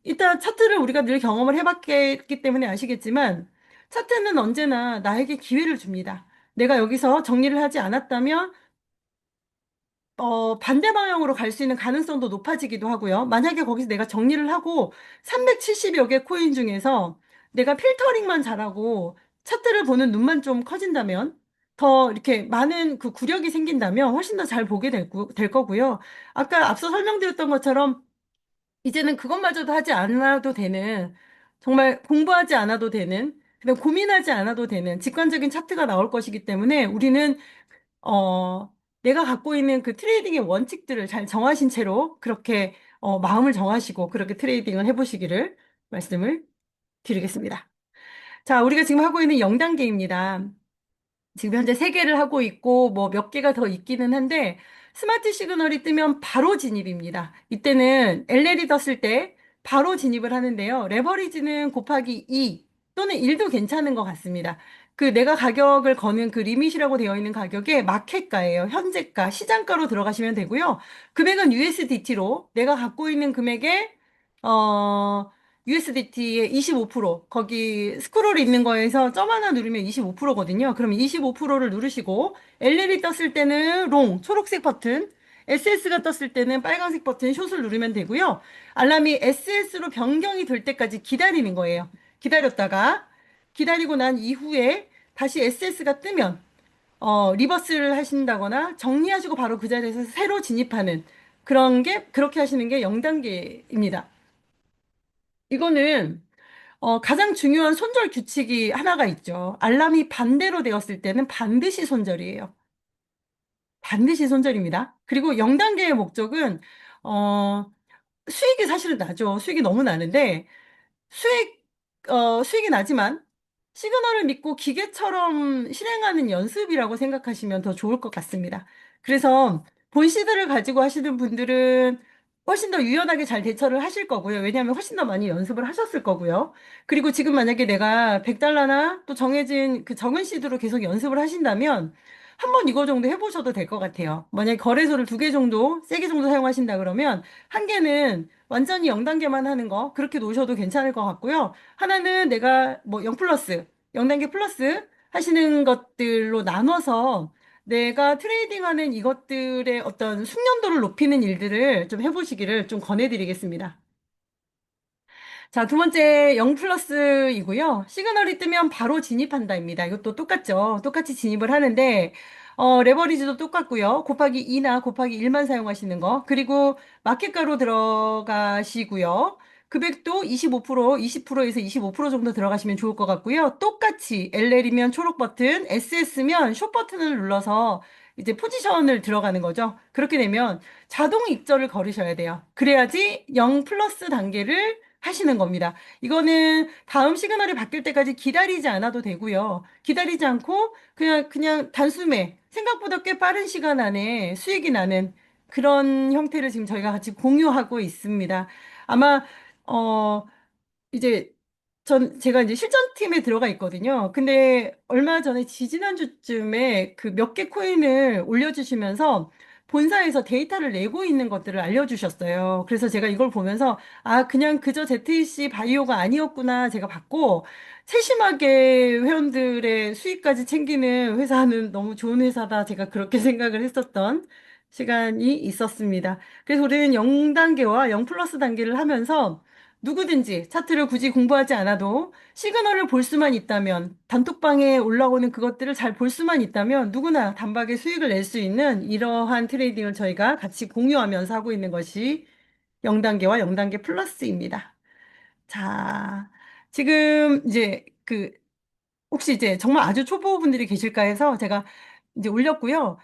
일단 차트를 우리가 늘 경험을 해봤기 때문에 아시겠지만, 차트는 언제나 나에게 기회를 줍니다. 내가 여기서 정리를 하지 않았다면, 반대 방향으로 갈 수 있는 가능성도 높아지기도 하고요. 만약에 거기서 내가 정리를 하고 370여 개 코인 중에서 내가 필터링만 잘하고 차트를 보는 눈만 좀 커진다면 더 이렇게 많은 그 구력이 생긴다면 훨씬 더 잘 보게 될 거고요. 아까 앞서 설명드렸던 것처럼 이제는 그것마저도 하지 않아도 되는 정말 공부하지 않아도 되는 그다음 고민하지 않아도 되는 직관적인 차트가 나올 것이기 때문에 우리는 내가 갖고 있는 그 트레이딩의 원칙들을 잘 정하신 채로 그렇게 마음을 정하시고 그렇게 트레이딩을 해보시기를 말씀을 드리겠습니다. 자, 우리가 지금 하고 있는 0단계입니다. 지금 현재 3개를 하고 있고, 뭐 몇 개가 더 있기는 한데, 스마트 시그널이 뜨면 바로 진입입니다. 이때는 LL이 떴을 때 바로 진입을 하는데요. 레버리지는 곱하기 2 또는 1도 괜찮은 것 같습니다. 그 내가 가격을 거는 그 리밋이라고 되어 있는 가격에 마켓가예요. 현재가, 시장가로 들어가시면 되고요. 금액은 USDT로 내가 갖고 있는 금액에, USDT의 25%, 거기 스크롤 있는 거에서 점 하나 누르면 25%거든요. 그럼 25%를 누르시고, LL이 떴을 때는 롱, 초록색 버튼, SS가 떴을 때는 빨간색 버튼, 숏을 누르면 되고요. 알람이 SS로 변경이 될 때까지 기다리는 거예요. 기다렸다가, 기다리고 난 이후에 다시 SS가 뜨면, 리버스를 하신다거나 정리하시고 바로 그 자리에서 새로 진입하는 그렇게 하시는 게 0단계입니다. 이거는 가장 중요한 손절 규칙이 하나가 있죠. 알람이 반대로 되었을 때는 반드시 손절이에요. 반드시 손절입니다. 그리고 0단계의 목적은, 어, 수익이 사실은 나죠. 수익이 너무 나는데, 수익, 수익이 나지만, 시그널을 믿고 기계처럼 실행하는 연습이라고 생각하시면 더 좋을 것 같습니다. 그래서 본시드를 가지고 하시는 분들은 훨씬 더 유연하게 잘 대처를 하실 거고요. 왜냐하면 훨씬 더 많이 연습을 하셨을 거고요. 그리고 지금 만약에 내가 100달러나 또 정해진 그 적은 시드로 계속 연습을 하신다면 한번 이거 정도 해보셔도 될 것 같아요. 만약에 거래소를 2개 정도, 3개 정도 사용하신다 그러면 한 개는 완전히 0단계만 하는 거 그렇게 놓으셔도 괜찮을 것 같고요. 하나는 내가 뭐 0 플러스, 0단계 플러스 하시는 것들로 나눠서 내가 트레이딩하는 이것들의 어떤 숙련도를 높이는 일들을 좀 해보시기를 좀 권해드리겠습니다. 자, 두 번째 0 플러스이고요. 시그널이 뜨면 바로 진입한다입니다. 이것도 똑같죠. 똑같이 진입을 하는데, 레버리지도 똑같고요. 곱하기 2나 곱하기 1만 사용하시는 거. 그리고 마켓가로 들어가시고요. 금액도 25%, 20%에서 25% 정도 들어가시면 좋을 것 같고요. 똑같이 LL이면 초록 버튼, SS면 숏 버튼을 눌러서 이제 포지션을 들어가는 거죠. 그렇게 되면 자동 입절을 걸으셔야 돼요. 그래야지 0 플러스 단계를 하시는 겁니다. 이거는 다음 시그널이 바뀔 때까지 기다리지 않아도 되고요. 기다리지 않고 그냥 단숨에 생각보다 꽤 빠른 시간 안에 수익이 나는 그런 형태를 지금 저희가 같이 공유하고 있습니다. 아마 어 이제 제가 이제 실전팀에 들어가 있거든요. 근데 얼마 전에 지지난주쯤에 그 몇 개 코인을 올려주시면서 본사에서 데이터를 내고 있는 것들을 알려주셨어요. 그래서 제가 이걸 보면서 아, 그냥 그저 ZEC 바이오가 아니었구나 제가 봤고 세심하게 회원들의 수익까지 챙기는 회사는 너무 좋은 회사다. 제가 그렇게 생각을 했었던 시간이 있었습니다. 그래서 우리는 0단계와 0 플러스 단계를 하면서 누구든지 차트를 굳이 공부하지 않아도 시그널을 볼 수만 있다면, 단톡방에 올라오는 그것들을 잘 볼 수만 있다면 누구나 단박에 수익을 낼 수 있는 이러한 트레이딩을 저희가 같이 공유하면서 하고 있는 것이 0단계와 0단계 플러스입니다. 자, 지금 이제 혹시 이제 정말 아주 초보분들이 계실까 해서 제가 이제 올렸고요.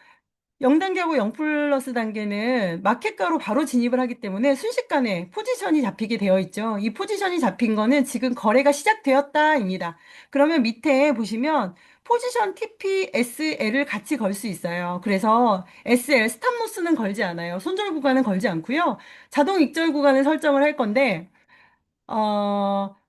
0단계하고 0 플러스 단계는 마켓가로 바로 진입을 하기 때문에 순식간에 포지션이 잡히게 되어 있죠. 이 포지션이 잡힌 거는 지금 거래가 시작되었다입니다. 그러면 밑에 보시면 포지션 TP, SL을 같이 걸 수 있어요. 그래서 SL, 스탑로스는 걸지 않아요. 손절 구간은 걸지 않고요. 자동 익절 구간을 설정을 할 건데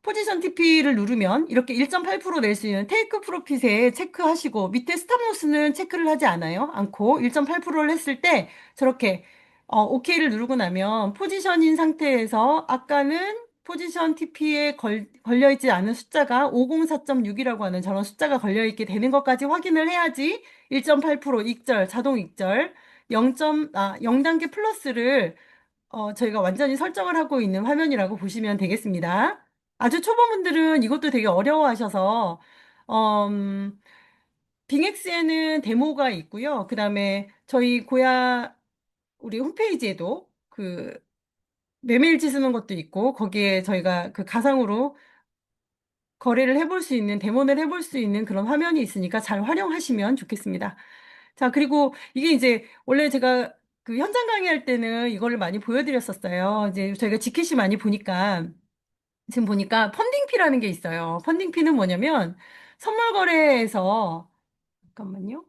포지션 TP를 누르면 이렇게 1.8%낼 수 있는 테이크 프로핏에 체크하시고 밑에 스탑로스는 체크를 하지 않고 1.8%를 했을 때 저렇게 OK를 누르고 나면 포지션인 상태에서 아까는 포지션 TP에 걸려있지 않은 숫자가 504.6이라고 하는 저런 숫자가 걸려있게 되는 것까지 확인을 해야지 1.8% 익절, 자동 익절 0단계 플러스를 저희가 완전히 설정을 하고 있는 화면이라고 보시면 되겠습니다. 아주 초보분들은 이것도 되게 어려워하셔서, 빙엑스에는 데모가 있고요. 그 다음에 저희 우리 홈페이지에도 매매일지 쓰는 것도 있고, 거기에 저희가 그 가상으로 거래를 해볼 수 있는, 데모를 해볼 수 있는 그런 화면이 있으니까 잘 활용하시면 좋겠습니다. 자, 그리고 이게 이제 원래 제가 그 현장 강의할 때는 이거를 많이 보여드렸었어요. 이제 저희가 지켓이 많이 보니까 지금 보니까 펀딩피라는 게 있어요. 펀딩피는 뭐냐면 선물 거래에서 잠깐만요.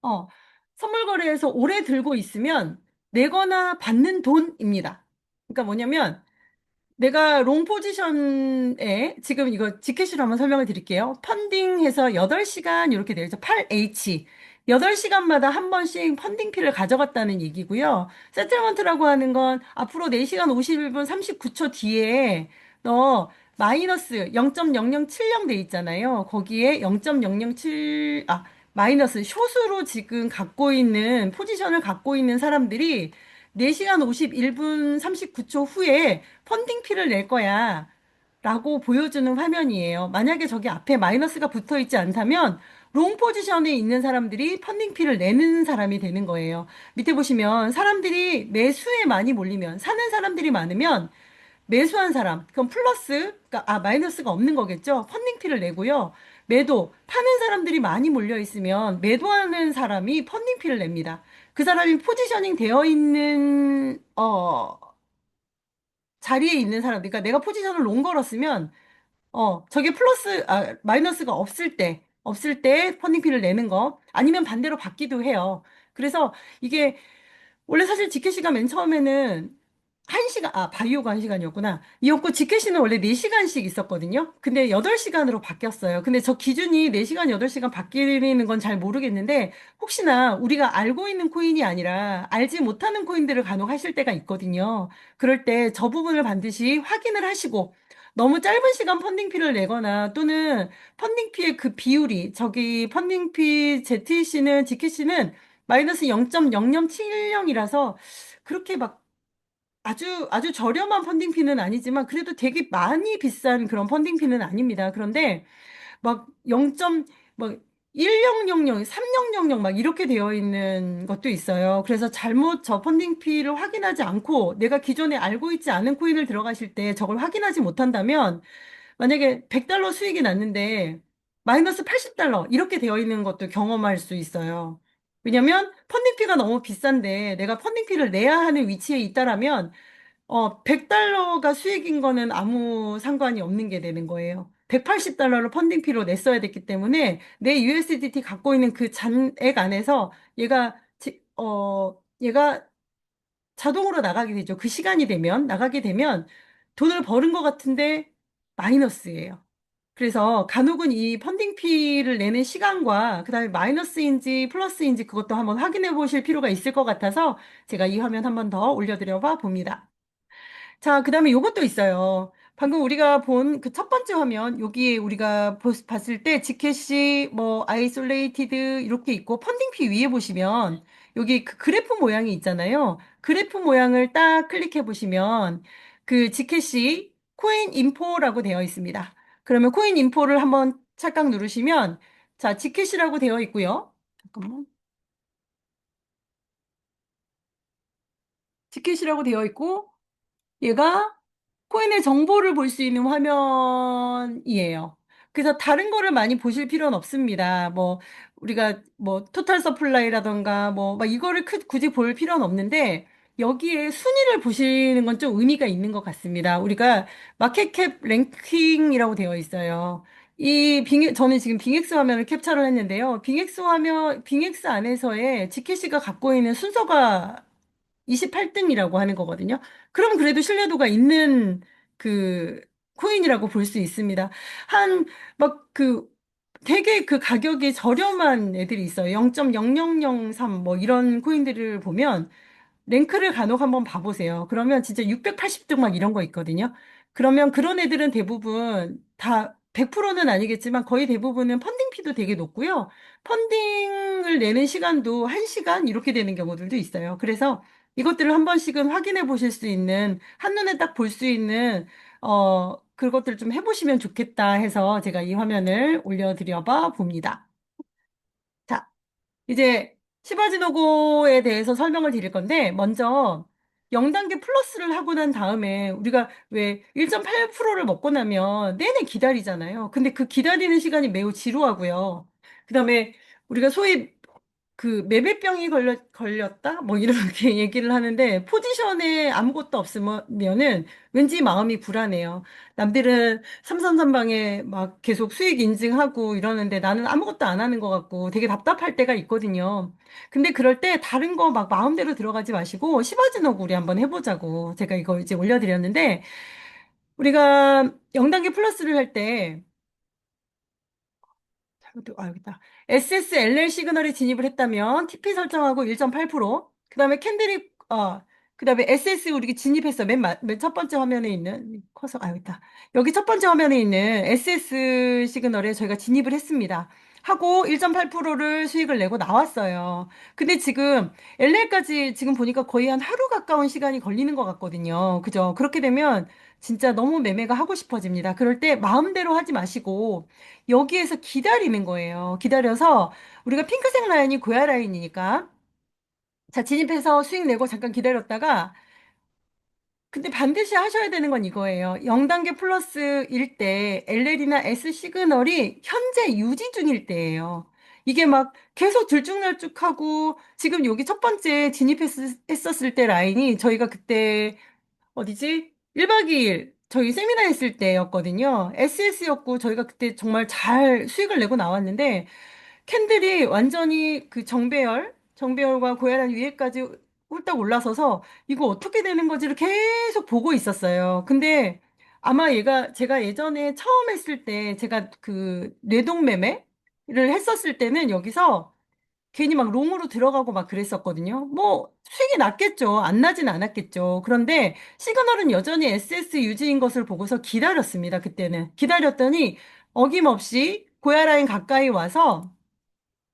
어, 선물 거래에서 오래 들고 있으면 내거나 받는 돈입니다. 그러니까 뭐냐면 내가 롱 포지션에 지금 이거 지켓으로 한번 설명을 드릴게요. 펀딩해서 8시간 이렇게 되어 있죠. 8H. 8시간마다 한 번씩 펀딩피를 가져갔다는 얘기고요. 세틀먼트라고 하는 건 앞으로 4시간 51분 39초 뒤에 너 마이너스 0.0070 돼 있잖아요. 거기에 0.007, 마이너스 숏으로 지금 갖고 있는 포지션을 갖고 있는 사람들이 4시간 51분 39초 후에 펀딩피를 낼 거야. 라고 보여주는 화면이에요. 만약에 저기 앞에 마이너스가 붙어 있지 않다면 롱 포지션에 있는 사람들이 펀딩피를 내는 사람이 되는 거예요. 밑에 보시면 사람들이 매수에 많이 몰리면 사는 사람들이 많으면 매수한 사람, 그럼 마이너스가 없는 거겠죠? 펀딩피를 내고요. 파는 사람들이 많이 몰려 있으면 매도하는 사람이 펀딩피를 냅니다. 그 사람이 포지셔닝 되어 있는, 자리에 있는 사람, 그러니까 내가 포지션을 롱 걸었으면, 저게 마이너스가 없을 때 펀딩피를 내는 거, 아니면 반대로 받기도 해요. 그래서 이게 원래 사실 지켓이가 맨 처음에는 1시간, 바이오가 1시간이었구나. 이었고, 지켓이는 원래 4시간씩 있었거든요. 근데 8시간으로 바뀌었어요. 근데 저 기준이 4시간, 8시간 바뀌는 건 잘 모르겠는데, 혹시나 우리가 알고 있는 코인이 아니라 알지 못하는 코인들을 간혹 하실 때가 있거든요. 그럴 때 저 부분을 반드시 확인을 하시고, 너무 짧은 시간 펀딩피를 내거나 또는 펀딩피의 그 비율이, 저기 펀딩피 ZC는, 지켓이는 마이너스 0.0070이라서 그렇게 막 아주 저렴한 펀딩피는 아니지만 그래도 되게 많이 비싼 그런 펀딩피는 아닙니다. 그런데 막 0. 막 1000, 3000 막 이렇게 되어 있는 것도 있어요. 그래서 잘못 저 펀딩피를 확인하지 않고 내가 기존에 알고 있지 않은 코인을 들어가실 때 저걸 확인하지 못한다면 만약에 100달러 수익이 났는데 마이너스 80달러 이렇게 되어 있는 것도 경험할 수 있어요. 왜냐면 펀딩피가 너무 비싼데 내가 펀딩피를 내야 하는 위치에 있다라면 100달러가 수익인 거는 아무 상관이 없는 게 되는 거예요. 180달러를 펀딩피로 냈어야 됐기 때문에 내 USDT 갖고 있는 그 잔액 안에서 얘가 자동으로 나가게 되죠. 그 시간이 되면, 나가게 되면 돈을 버는 것 같은데 마이너스예요. 그래서 간혹은 이 펀딩피를 내는 시간과 그다음에 마이너스인지 플러스인지 그것도 한번 확인해 보실 필요가 있을 것 같아서 제가 이 화면 한번 더 올려드려 봐 봅니다. 자, 그 다음에 요것도 있어요. 방금 우리가 본 그 첫 번째 화면, 여기에 우리가 봤을 때, 지켓이, 뭐, 아이솔레이티드, 이렇게 있고, 펀딩피 위에 보시면, 여기 그 그래프 모양이 있잖아요. 그래프 모양을 딱 클릭해 보시면, 그 지켓이 코인 인포라고 되어 있습니다. 그러면 코인 인포를 한번 찰칵 누르시면, 자, 지켓이라고 되어 있고요. 잠깐만. 지켓이라고 되어 있고, 얘가 코인의 정보를 볼 수 있는 화면이에요. 그래서 다른 거를 많이 보실 필요는 없습니다. 뭐, 우리가 뭐, 토탈 서플라이라던가 뭐, 막 이거를 굳이 볼 필요는 없는데, 여기에 순위를 보시는 건 좀 의미가 있는 것 같습니다. 우리가 마켓캡 랭킹이라고 되어 있어요. 저는 지금 빙엑스 화면을 캡처를 했는데요. 빙엑스 안에서의 지캐시가 갖고 있는 순서가 28등이라고 하는 거거든요. 그럼 그래도 신뢰도가 있는 그 코인이라고 볼 수 있습니다. 막 되게 그 가격이 저렴한 애들이 있어요. 0.0003 뭐 이런 코인들을 보면 랭크를 간혹 한번 봐보세요. 그러면 진짜 680등 막 이런 거 있거든요. 그러면 그런 애들은 대부분 다 100%는 아니겠지만 거의 대부분은 펀딩 피도 되게 높고요. 펀딩을 내는 시간도 1시간 이렇게 되는 경우들도 있어요. 그래서 이것들을 한 번씩은 확인해 보실 수 있는, 한눈에 딱 볼 수 있는, 그것들을 좀 해보시면 좋겠다 해서 제가 이 화면을 올려드려 봐 봅니다. 자, 이제 시바지노고에 대해서 설명을 드릴 건데, 먼저 0단계 플러스를 하고 난 다음에 우리가 왜 1.8%를 먹고 나면 내내 기다리잖아요. 근데 그 기다리는 시간이 매우 지루하고요. 그다음에 우리가 소위 매배병이 걸렸다? 뭐 이렇게 얘기를 하는데 포지션에 아무것도 없으면은 왠지 마음이 불안해요. 남들은 삼선삼방에 막 계속 수익 인증하고 이러는데 나는 아무것도 안 하는 것 같고 되게 답답할 때가 있거든요. 근데 그럴 때 다른 거 막 마음대로 들어가지 마시고 시바지노구 우리 한번 해보자고 제가 이거 이제 올려드렸는데 우리가 0단계 플러스를 할때 여기다. SSLL 시그널에 진입을 했다면 TP 설정하고 1.8%. 그다음에 그다음에 SS 우리 진입했어. 맨 첫 번째 화면에 있는 여기 있다. 여기 첫 번째 화면에 있는 SS 시그널에 저희가 진입을 했습니다. 하고 1.8%를 수익을 내고 나왔어요. 근데 지금 LL까지 지금 보니까 거의 한 하루 가까운 시간이 걸리는 것 같거든요. 그죠? 그렇게 되면 진짜 너무 매매가 하고 싶어집니다. 그럴 때 마음대로 하지 마시고 여기에서 기다리는 거예요. 기다려서 우리가 핑크색 라인이 고야 라인이니까 자, 진입해서 수익 내고 잠깐 기다렸다가 근데 반드시 하셔야 되는 건 이거예요. 0단계 플러스일 때 LL이나 S 시그널이 현재 유지 중일 때예요. 이게 막 계속 들쭉날쭉하고 지금 여기 첫 번째 진입했었을 때 라인이 저희가 그때 어디지? 1박 2일 저희 세미나 했을 때였거든요. SS였고 저희가 그때 정말 잘 수익을 내고 나왔는데 캔들이 완전히 정배열과 고야란 위에까지 홀딱 올라서서 이거 어떻게 되는 건지를 계속 보고 있었어요. 근데 아마 제가 예전에 처음 했을 때 제가 뇌동매매를 했었을 때는 여기서 괜히 막 롱으로 들어가고 막 그랬었거든요. 뭐 수익이 났겠죠. 안 나진 않았겠죠. 그런데 시그널은 여전히 SS 유지인 것을 보고서 기다렸습니다. 그때는. 기다렸더니 어김없이 고야라인 가까이 와서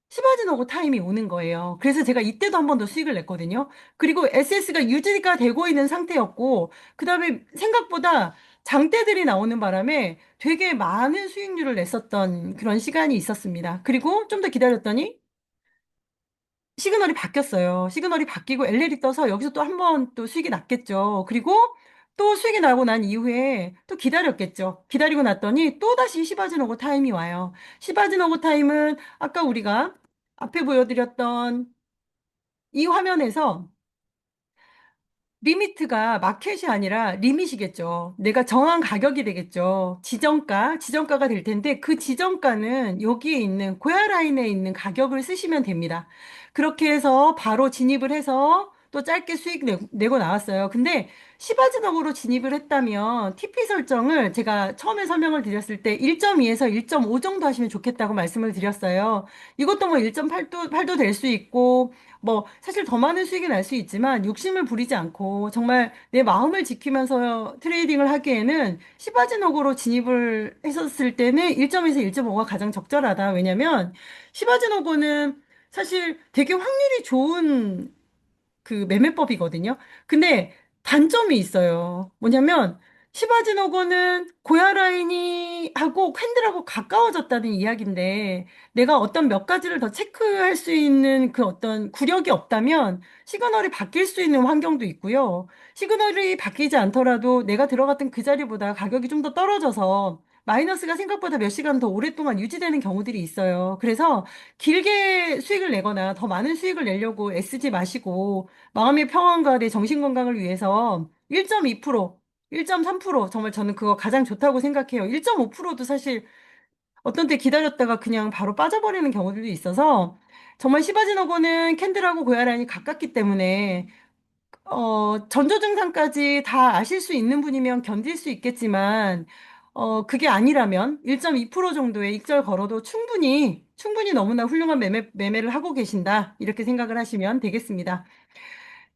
시바지노고 타임이 오는 거예요. 그래서 제가 이때도 한 번 더 수익을 냈거든요. 그리고 SS가 유지가 되고 있는 상태였고, 그 다음에 생각보다 장대들이 나오는 바람에 되게 많은 수익률을 냈었던 그런 시간이 있었습니다. 그리고 좀 더 기다렸더니 시그널이 바뀌었어요. 시그널이 바뀌고 LL이 떠서 여기서 또 한 번 또 수익이 났겠죠. 그리고 또 수익이 나고 난 이후에 또 기다렸겠죠. 기다리고 났더니 또다시 시바지노고 타임이 와요. 시바지노고 타임은 아까 우리가 앞에 보여드렸던 이 화면에서 리미트가 마켓이 아니라 리밋이겠죠. 내가 정한 가격이 되겠죠. 지정가가 될 텐데 그 지정가는 여기에 있는 고야 라인에 있는 가격을 쓰시면 됩니다. 그렇게 해서 바로 진입을 해서 또 짧게 내고 나왔어요. 근데 시바지덕으로 진입을 했다면 TP 설정을 제가 처음에 설명을 드렸을 때 1.2에서 1.5 정도 하시면 좋겠다고 말씀을 드렸어요. 이것도 뭐 1.8도 될 수 있고 뭐 사실 더 많은 수익이 날 수 있지만 욕심을 부리지 않고 정말 내 마음을 지키면서 트레이딩을 하기에는 시바지노고로 진입을 했었을 때는 1점에서 1.5가 가장 적절하다. 왜냐면 시바지노고는 사실 되게 확률이 좋은 매매법이거든요. 근데 단점이 있어요. 뭐냐면 시바지노고는 고야라인이 하고 캔들하고 가까워졌다는 이야기인데 내가 어떤 몇 가지를 더 체크할 수 있는 그 어떤 구력이 없다면 시그널이 바뀔 수 있는 환경도 있고요. 시그널이 바뀌지 않더라도 내가 들어갔던 그 자리보다 가격이 좀 더 떨어져서 마이너스가 생각보다 몇 시간 더 오랫동안 유지되는 경우들이 있어요. 그래서 길게 수익을 내거나 더 많은 수익을 내려고 애쓰지 마시고 마음의 평안과 내 정신 건강을 위해서 1.2%, 1.3% 정말 저는 그거 가장 좋다고 생각해요. 1.5%도 사실 어떤 때 기다렸다가 그냥 바로 빠져버리는 경우들도 있어서 정말 시바지노고는 캔들하고 고야라인이 가깝기 때문에 전조 증상까지 다 아실 수 있는 분이면 견딜 수 있겠지만 그게 아니라면 1.2% 정도의 익절 걸어도 충분히 너무나 훌륭한 매매를 하고 계신다. 이렇게 생각을 하시면 되겠습니다.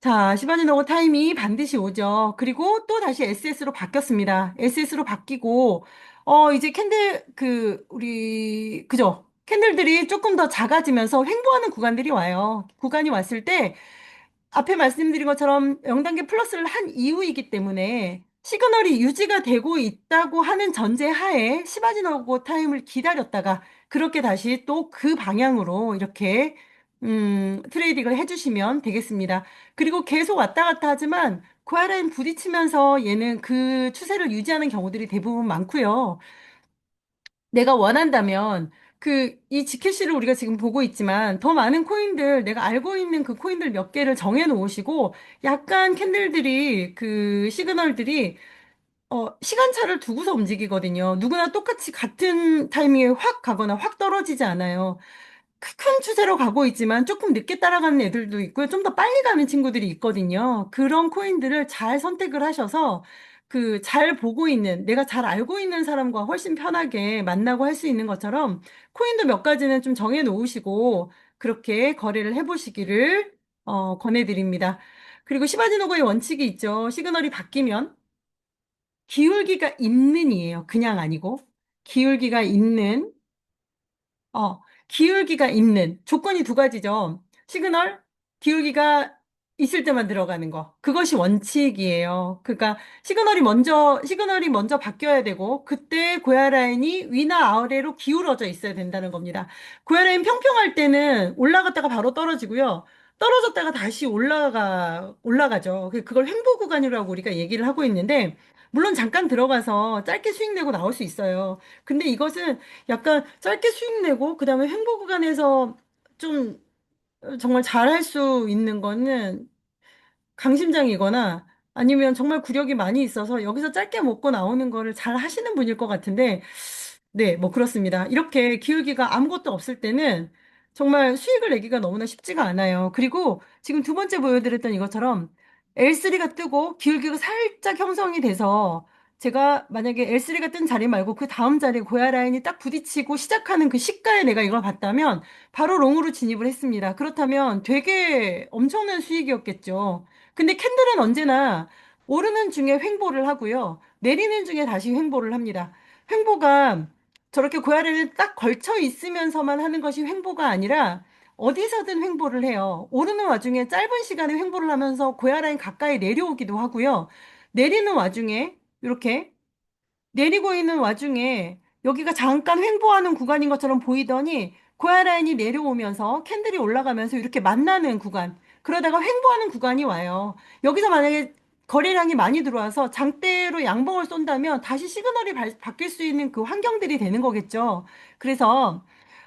자, 시바지노고 타임이 반드시 오죠. 그리고 또 다시 SS로 바뀌었습니다. SS로 바뀌고, 이제 그죠? 캔들들이 조금 더 작아지면서 횡보하는 구간들이 와요. 구간이 왔을 때, 앞에 말씀드린 것처럼 0단계 플러스를 한 이후이기 때문에 시그널이 유지가 되고 있다고 하는 전제 하에 시바지노고 타임을 기다렸다가 그렇게 다시 또 그 방향으로 이렇게 트레이딩을 해주시면 되겠습니다. 그리고 계속 왔다 갔다 하지만 코알라인 부딪히면서 얘는 그 추세를 유지하는 경우들이 대부분 많고요. 내가 원한다면 이 지캐시를 우리가 지금 보고 있지만 더 많은 코인들, 내가 알고 있는 그 코인들 몇 개를 정해 놓으시고 약간 캔들들이 그 시그널들이 시간차를 두고서 움직이거든요. 누구나 똑같이 같은 타이밍에 확 가거나 확 떨어지지 않아요. 큰 추세로 가고 있지만 조금 늦게 따라가는 애들도 있고요. 좀 더 빨리 가는 친구들이 있거든요. 그런 코인들을 잘 선택을 하셔서 잘 보고 있는, 내가 잘 알고 있는 사람과 훨씬 편하게 만나고 할 수 있는 것처럼 코인도 몇 가지는 좀 정해 놓으시고 그렇게 거래를 해보시기를 권해드립니다. 그리고 시바지노고의 원칙이 있죠. 시그널이 바뀌면 기울기가 있는이에요. 그냥 아니고. 기울기가 있는 기울기가 있는 조건이 두 가지죠. 시그널, 기울기가 있을 때만 들어가는 거. 그것이 원칙이에요. 그러니까 시그널이 먼저 바뀌어야 되고, 그때 고야 라인이 위나 아래로 기울어져 있어야 된다는 겁니다. 고야 라인 평평할 때는 올라갔다가 바로 떨어지고요. 떨어졌다가 다시 올라가죠. 그걸 횡보 구간이라고 우리가 얘기를 하고 있는데, 물론 잠깐 들어가서 짧게 수익 내고 나올 수 있어요. 근데 이것은 약간 짧게 수익 내고 그다음에 횡보 구간에서 좀 정말 잘할 수 있는 거는 강심장이거나 아니면 정말 구력이 많이 있어서 여기서 짧게 먹고 나오는 거를 잘 하시는 분일 것 같은데 네, 뭐 그렇습니다. 이렇게 기울기가 아무것도 없을 때는 정말 수익을 내기가 너무나 쉽지가 않아요. 그리고 지금 두 번째 보여드렸던 이것처럼 L3가 뜨고 기울기가 살짝 형성이 돼서 제가 만약에 L3가 뜬 자리 말고 그 다음 자리에 고야 라인이 딱 부딪히고 시작하는 그 시가에 내가 이걸 봤다면 바로 롱으로 진입을 했습니다. 그렇다면 되게 엄청난 수익이었겠죠. 근데 캔들은 언제나 오르는 중에 횡보를 하고요. 내리는 중에 다시 횡보를 합니다. 횡보가 저렇게 고야리를 딱 걸쳐 있으면서만 하는 것이 횡보가 아니라 어디서든 횡보를 해요. 오르는 와중에 짧은 시간에 횡보를 하면서 고야라인 가까이 내려오기도 하고요. 내리는 와중에 이렇게 내리고 있는 와중에 여기가 잠깐 횡보하는 구간인 것처럼 보이더니 고야 라인이 내려오면서 캔들이 올라가면서 이렇게 만나는 구간. 그러다가 횡보하는 구간이 와요. 여기서 만약에 거래량이 많이 들어와서 장대로 양봉을 쏜다면 다시 시그널이 바뀔 수 있는 그 환경들이 되는 거겠죠. 그래서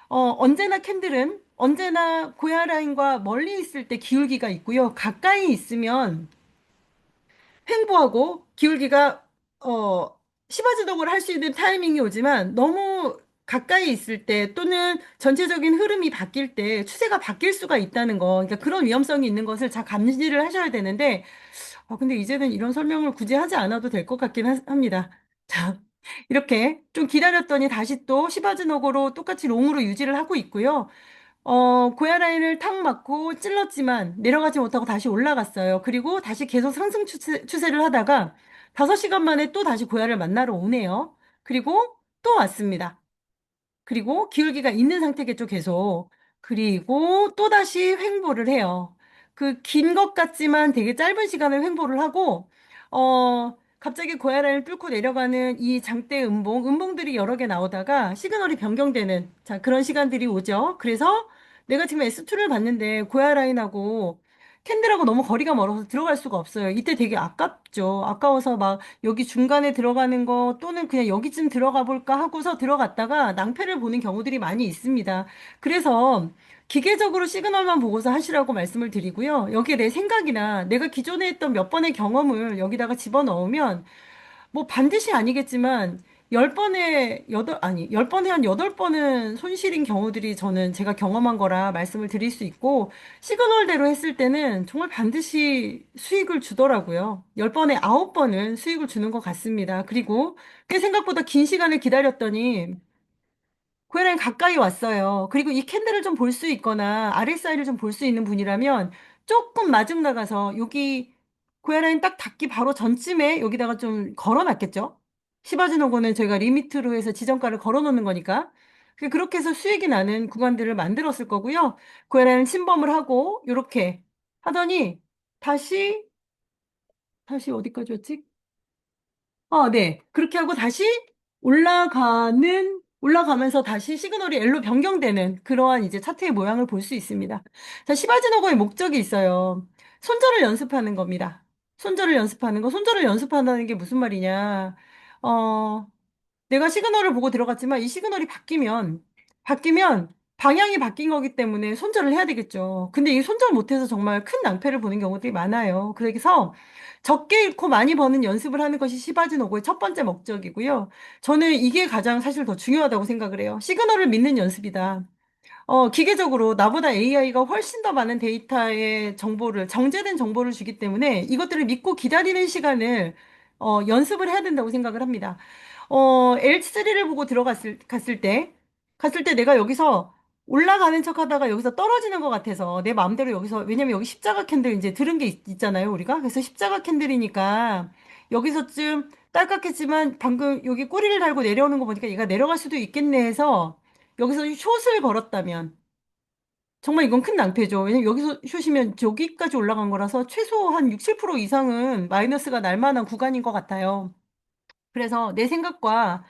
언제나 캔들은 언제나 고야 라인과 멀리 있을 때 기울기가 있고요. 가까이 있으면 횡보하고 기울기가 시바지독을 할 수 있는 타이밍이 오지만 너무 가까이 있을 때 또는 전체적인 흐름이 바뀔 때 추세가 바뀔 수가 있다는 거. 그러니까 그런 위험성이 있는 것을 잘 감지를 하셔야 되는데 근데 이제는 이런 설명을 굳이 하지 않아도 될 것 같긴 합니다. 자, 이렇게 좀 기다렸더니 다시 또 시바지노고로 똑같이 롱으로 유지를 하고 있고요. 고야 라인을 탁 맞고 찔렀지만 내려가지 못하고 다시 올라갔어요. 그리고 다시 계속 상승 추세를 하다가 5시간 만에 또 다시 고야를 만나러 오네요. 그리고 또 왔습니다. 그리고 기울기가 있는 상태겠죠, 계속. 그리고 또다시 횡보를 해요. 그 긴 것 같지만 되게 짧은 시간을 횡보를 하고, 갑자기 고야라인을 뚫고 내려가는 이 장대 음봉들이 여러 개 나오다가 시그널이 변경되는, 자, 그런 시간들이 오죠. 그래서 내가 지금 S2를 봤는데 고야라인하고 캔들하고 너무 거리가 멀어서 들어갈 수가 없어요. 이때 되게 아깝죠. 아까워서 막 여기 중간에 들어가는 거 또는 그냥 여기쯤 들어가 볼까 하고서 들어갔다가 낭패를 보는 경우들이 많이 있습니다. 그래서 기계적으로 시그널만 보고서 하시라고 말씀을 드리고요. 여기에 내 생각이나 내가 기존에 했던 몇 번의 경험을 여기다가 집어넣으면 뭐 반드시 아니겠지만 열 번에 한 여덟 번은 손실인 경우들이 저는 제가 경험한 거라 말씀을 드릴 수 있고, 시그널대로 했을 때는 정말 반드시 수익을 주더라고요. 열 번에 아홉 번은 수익을 주는 것 같습니다. 그리고 꽤 생각보다 긴 시간을 기다렸더니 고양이 가까이 왔어요. 그리고 이 캔들을 좀 볼 수 있거나 RSI를 좀 볼 수 있는 분이라면 조금 마중 나가서 여기 고양이 딱 닿기 바로 전쯤에 여기다가 좀 걸어 놨겠죠? 시바지노고는 저희가 리미트로 해서 지정가를 걸어 놓는 거니까. 그렇게 해서 수익이 나는 구간들을 만들었을 거고요. 고양이는 침범을 하고 이렇게 하더니 다시 어디까지였지? 네. 그렇게 하고 다시 올라가면서 다시 시그널이 L로 변경되는 그러한 이제 차트의 모양을 볼 수 있습니다. 자, 시바지노거의 목적이 있어요. 손절을 연습하는 겁니다. 손절을 연습한다는 게 무슨 말이냐. 어, 내가 시그널을 보고 들어갔지만 이 시그널이 바뀌면 방향이 바뀐 거기 때문에 손절을 해야 되겠죠. 근데 이 손절 못해서 정말 큰 낭패를 보는 경우들이 많아요. 그래서 적게 잃고 많이 버는 연습을 하는 것이 시바지노고의 첫 번째 목적이고요. 저는 이게 가장 사실 더 중요하다고 생각을 해요. 시그널을 믿는 연습이다. 기계적으로 나보다 AI가 훨씬 더 많은 데이터의 정제된 정보를 주기 때문에 이것들을 믿고 기다리는 시간을 연습을 해야 된다고 생각을 합니다. L3를 보고 갔을 때 내가 여기서 올라가는 척 하다가 여기서 떨어지는 것 같아서 내 마음대로 여기서, 왜냐면 여기 십자가 캔들 이제 들은 게 있잖아요, 우리가. 그래서 십자가 캔들이니까 여기서쯤 딸깍했지만 방금 여기 꼬리를 달고 내려오는 거 보니까 얘가 내려갈 수도 있겠네 해서 여기서 숏을 걸었다면 정말 이건 큰 낭패죠. 왜냐면 여기서 숏이면 저기까지 올라간 거라서 최소 한 6, 7% 이상은 마이너스가 날 만한 구간인 것 같아요. 그래서 내 생각과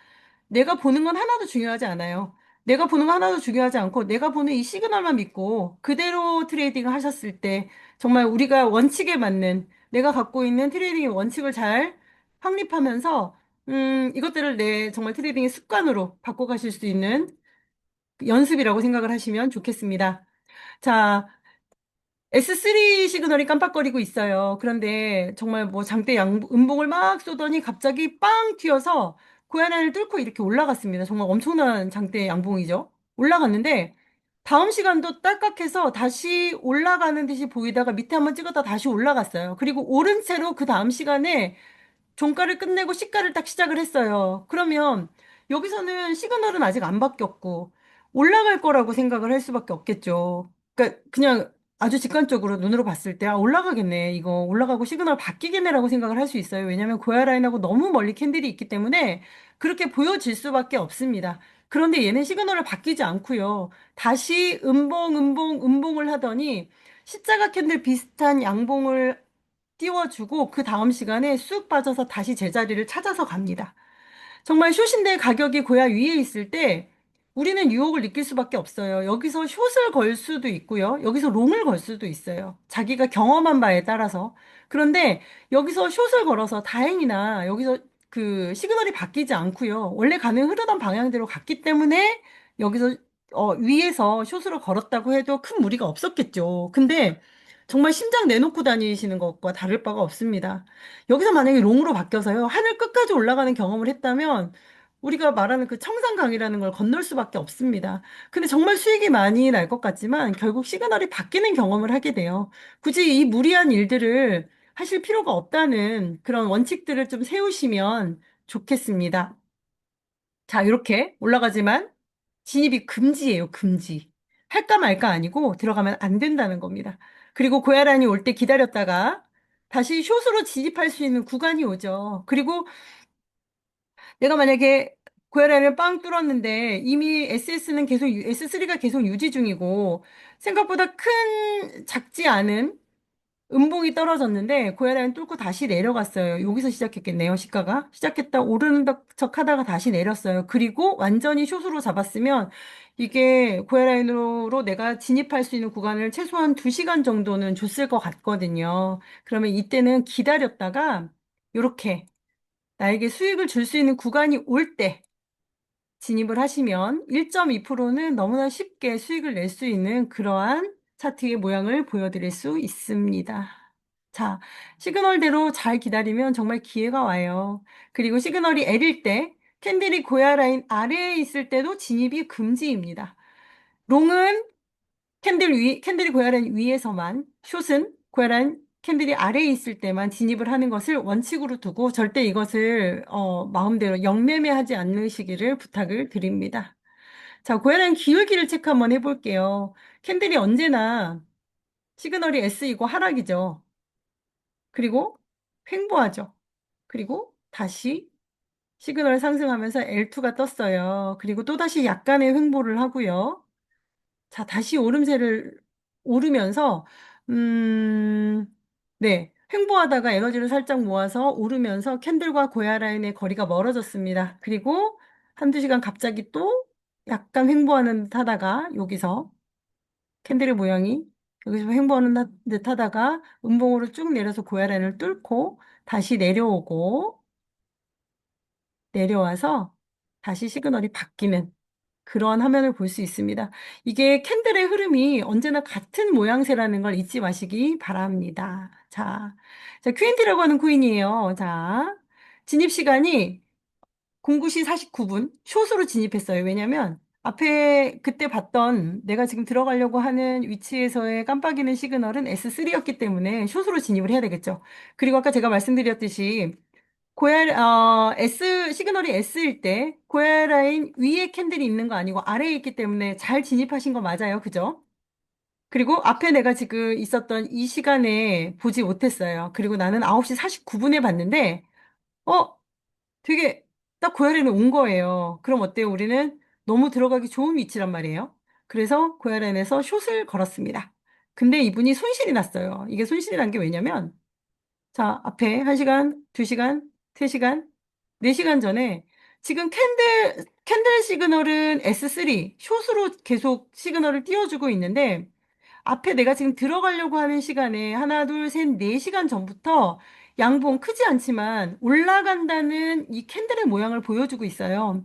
내가 보는 건 하나도 중요하지 않아요. 내가 보는 건 하나도 중요하지 않고 내가 보는 이 시그널만 믿고 그대로 트레이딩을 하셨을 때 정말 우리가 원칙에 맞는 내가 갖고 있는 트레이딩의 원칙을 잘 확립하면서 이것들을 내 정말 트레이딩의 습관으로 바꿔가실 수 있는 연습이라고 생각을 하시면 좋겠습니다. 자, S3 시그널이 깜빡거리고 있어요. 그런데 정말 뭐 음봉을 막 쏘더니 갑자기 빵 튀어서 고야란을 뚫고 이렇게 올라갔습니다. 정말 엄청난 장대 양봉이죠. 올라갔는데 다음 시간도 딸깍해서 다시 올라가는 듯이 보이다가 밑에 한번 찍었다 다시 올라갔어요. 그리고 오른 채로 그 다음 시간에 종가를 끝내고 시가를 딱 시작을 했어요. 그러면 여기서는 시그널은 아직 안 바뀌었고 올라갈 거라고 생각을 할 수밖에 없겠죠. 그러니까 그냥 아주 직관적으로 눈으로 봤을 때 올라가겠네. 이거 올라가고 시그널 바뀌겠네라고 생각을 할 수 있어요. 왜냐하면 고야 라인하고 너무 멀리 캔들이 있기 때문에 그렇게 보여질 수밖에 없습니다. 그런데 얘는 시그널을 바뀌지 않고요. 다시 음봉을 하더니 십자가 캔들 비슷한 양봉을 띄워주고 그 다음 시간에 쑥 빠져서 다시 제자리를 찾아서 갑니다. 정말 숏인데 가격이 고야 위에 있을 때 우리는 유혹을 느낄 수밖에 없어요. 여기서 숏을 걸 수도 있고요. 여기서 롱을 걸 수도 있어요. 자기가 경험한 바에 따라서. 그런데 여기서 숏을 걸어서 다행히나 여기서 그 시그널이 바뀌지 않고요. 원래 가는 흐르던 방향대로 갔기 때문에 여기서 위에서 숏으로 걸었다고 해도 큰 무리가 없었겠죠. 근데 정말 심장 내놓고 다니시는 것과 다를 바가 없습니다. 여기서 만약에 롱으로 바뀌어서요, 하늘 끝까지 올라가는 경험을 했다면, 우리가 말하는 그 청산강이라는 걸 건널 수밖에 없습니다. 근데 정말 수익이 많이 날 것 같지만, 결국 시그널이 바뀌는 경험을 하게 돼요. 굳이 이 무리한 일들을 하실 필요가 없다는 그런 원칙들을 좀 세우시면 좋겠습니다. 자, 이렇게 올라가지만, 진입이 금지예요, 금지. 할까 말까 아니고 들어가면 안 된다는 겁니다. 그리고 고야란이 올 때 기다렸다가 다시 숏으로 진입할 수 있는 구간이 오죠. 그리고 내가 만약에 고야란을 빵 뚫었는데 이미 S3가 계속 유지 중이고 생각보다 작지 않은 음봉이 떨어졌는데 고야라인 뚫고 다시 내려갔어요. 여기서 시작했겠네요, 시가가. 시작했다 오르는 척 하다가 다시 내렸어요. 그리고 완전히 숏으로 잡았으면 이게 고야라인으로 내가 진입할 수 있는 구간을 최소한 2시간 정도는 줬을 것 같거든요. 그러면 이때는 기다렸다가 이렇게 나에게 수익을 줄 수 있는 구간이 올 때 진입을 하시면 1.2%는 너무나 쉽게 수익을 낼 수 있는 그러한 차트의 모양을 보여드릴 수 있습니다. 자, 시그널대로 잘 기다리면 정말 기회가 와요. 그리고 시그널이 L일 때 캔들이 고야 라인 아래에 있을 때도 진입이 금지입니다. 롱은 캔들이 고야 라인 위에서만, 숏은 고야 라인 캔들이 아래에 있을 때만 진입을 하는 것을 원칙으로 두고 절대 이것을 마음대로 영매매하지 않으시기를 부탁을 드립니다. 자, 고야 라인 기울기를 체크 한번 해볼게요. 캔들이 언제나 시그널이 S이고 하락이죠. 그리고 횡보하죠. 그리고 다시 시그널 상승하면서 L2가 떴어요. 그리고 또다시 약간의 횡보를 하고요. 자, 다시 오름세를 오르면서, 음, 네. 횡보하다가 에너지를 살짝 모아서 오르면서 캔들과 고야 라인의 거리가 멀어졌습니다. 그리고 한두 시간 갑자기 또 약간 횡보하는 듯 하다가 여기서 캔들의 모양이 여기서 횡보하는 듯 하다가 음봉으로 쭉 내려서 고야 라인을 뚫고 다시 내려오고 내려와서 다시 시그널이 바뀌는 그러한 화면을 볼 수 있습니다. 이게 캔들의 흐름이 언제나 같은 모양새라는 걸 잊지 마시기 바랍니다. 자, QNT라고 하는 코인이에요. 자, 진입 시간이 09시 49분 숏으로 진입했어요. 왜냐면 앞에 그때 봤던 내가 지금 들어가려고 하는 위치에서의 깜빡이는 시그널은 S3였기 때문에 숏으로 진입을 해야 되겠죠. 그리고 아까 제가 말씀드렸듯이 시그널이 S일 때, 고야 라인 위에 캔들이 있는 거 아니고 아래에 있기 때문에 잘 진입하신 거 맞아요. 그죠? 그리고 앞에 내가 지금 있었던 이 시간에 보지 못했어요. 그리고 나는 9시 49분에 봤는데, 어, 되게 딱 고야 라인에 온 거예요. 그럼 어때요? 우리는 너무 들어가기 좋은 위치란 말이에요. 그래서 고야 라인에서 숏을 걸었습니다. 근데 이분이 손실이 났어요. 이게 손실이 난 게 왜냐면, 자, 앞에 1시간, 2시간, 3시간, 4시간 전에 지금 캔들 시그널은 S3, 숏으로 계속 시그널을 띄워주고 있는데 앞에 내가 지금 들어가려고 하는 시간에 하나, 둘, 셋, 4시간 전부터 양봉 크지 않지만 올라간다는 이 캔들의 모양을 보여주고 있어요.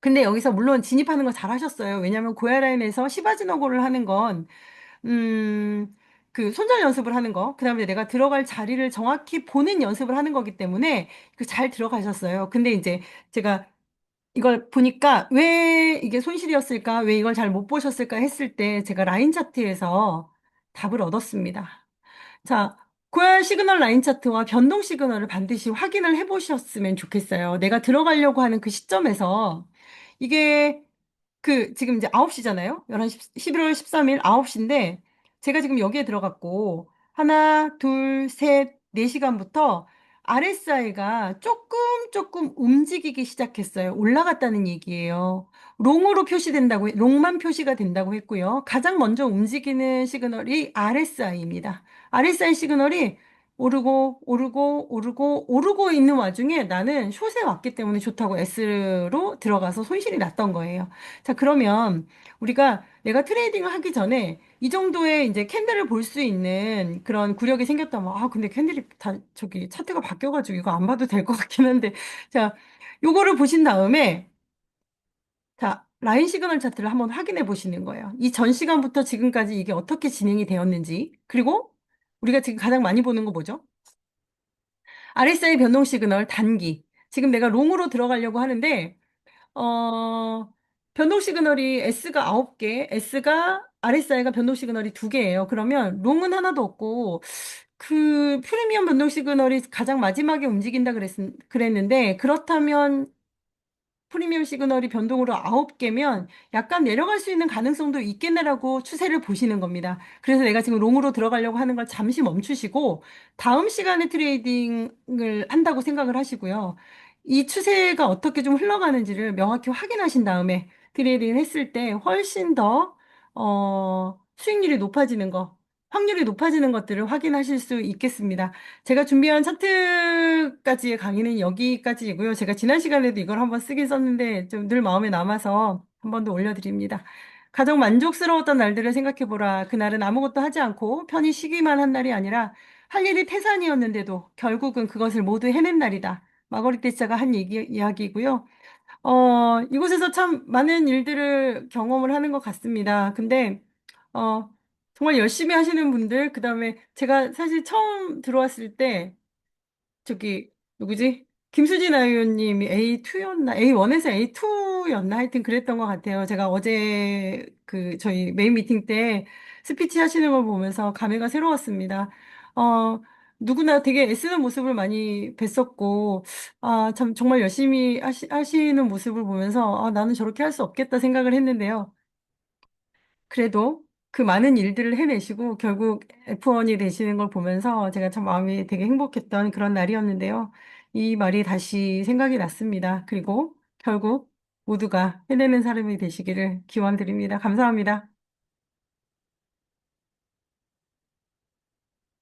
근데 여기서 물론 진입하는 거 잘하셨어요. 왜냐하면 고야라인에서 시바지너고를 하는 건 그 손절 연습을 하는 거, 그다음에 내가 들어갈 자리를 정확히 보는 연습을 하는 거기 때문에 그 잘 들어가셨어요. 근데 이제 제가 이걸 보니까 왜 이게 손실이었을까, 왜 이걸 잘 못 보셨을까 했을 때 제가 라인 차트에서 답을 얻었습니다. 자, 고야 시그널 라인 차트와 변동 시그널을 반드시 확인을 해 보셨으면 좋겠어요. 내가 들어가려고 하는 그 시점에서 이게 지금 이제 9시잖아요. 11월 13일 9시인데, 제가 지금 여기에 들어갔고, 하나, 둘, 셋, 4시간부터 RSI가 조금 움직이기 시작했어요. 올라갔다는 얘기예요. 롱만 표시가 된다고 했고요. 가장 먼저 움직이는 시그널이 RSI입니다. RSI 시그널이 오르고 있는 와중에 나는 숏에 왔기 때문에 좋다고 S로 들어가서 손실이 났던 거예요. 자, 그러면 우리가 내가 트레이딩을 하기 전에 이 정도의 이제 캔들을 볼 수 있는 그런 구력이 생겼다면, 근데 캔들이 다 저기 차트가 바뀌어가지고 이거 안 봐도 될 것 같긴 한데, 자, 요거를 보신 다음에, 자, 라인 시그널 차트를 한번 확인해 보시는 거예요. 이 전 시간부터 지금까지 이게 어떻게 진행이 되었는지, 그리고 우리가 지금 가장 많이 보는 거 뭐죠? RSI 변동 시그널 단기. 지금 내가 롱으로 들어가려고 하는데, 어, 변동 시그널이 S가 9개, RSI가 변동 시그널이 2개예요. 그러면 롱은 하나도 없고, 그 프리미엄 변동 시그널이 가장 마지막에 움직인다 그랬는데, 그렇다면 프리미엄 시그널이 변동으로 9개면 약간 내려갈 수 있는 가능성도 있겠네라고 추세를 보시는 겁니다. 그래서 내가 지금 롱으로 들어가려고 하는 걸 잠시 멈추시고 다음 시간에 트레이딩을 한다고 생각을 하시고요. 이 추세가 어떻게 좀 흘러가는지를 명확히 확인하신 다음에 트레이딩을 했을 때 훨씬 더 수익률이 높아지는 거. 확률이 높아지는 것들을 확인하실 수 있겠습니다. 제가 준비한 차트까지의 강의는 여기까지이고요. 제가 지난 시간에도 이걸 한번 쓰긴 썼는데 좀 늘 마음에 남아서 한 번 더 올려드립니다. 가장 만족스러웠던 날들을 생각해보라. 그날은 아무것도 하지 않고 편히 쉬기만 한 날이 아니라 할 일이 태산이었는데도 결국은 그것을 모두 해낸 날이다. 마거리 테차가 한 이야기고요. 이곳에서 참 많은 일들을 경험을 하는 것 같습니다. 근데, 어, 정말 열심히 하시는 분들, 그 다음에 제가 사실 처음 들어왔을 때, 저기, 누구지? 김수진 아이유님이 A2였나? A1에서 A2였나? 하여튼 그랬던 것 같아요. 제가 어제 저희 메인 미팅 때 스피치 하시는 걸 보면서 감회가 새로웠습니다. 어, 누구나 되게 애쓰는 모습을 많이 뵀었고, 참 정말 열심히 하시는 모습을 보면서, 나는 저렇게 할 수 없겠다 생각을 했는데요. 그래도 그 많은 일들을 해내시고 결국 F1이 되시는 걸 보면서 제가 참 마음이 되게 행복했던 그런 날이었는데요. 이 말이 다시 생각이 났습니다. 그리고 결국 모두가 해내는 사람이 되시기를 기원드립니다. 감사합니다.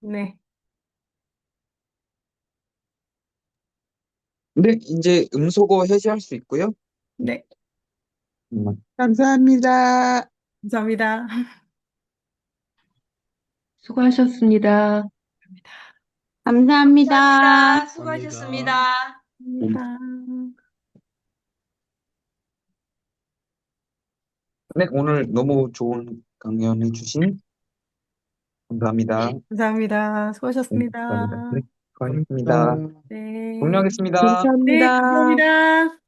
네, 네, 이제 음소거 해제할 수 있고요. 네, 감사합니다. 감사합니다. 수고하셨습니다. 감사합니다. 감사합니다. 수고하셨습니다. 감사합니다. 네, 오늘 너무 좋은 강연해 주신 감사합니다. 감사합니다. 네, 감사합니다. 수고하셨습니다. 네, 수고하셨습니다. 네, 종료하겠습니다. 네, 감사합니다. 감사합니다.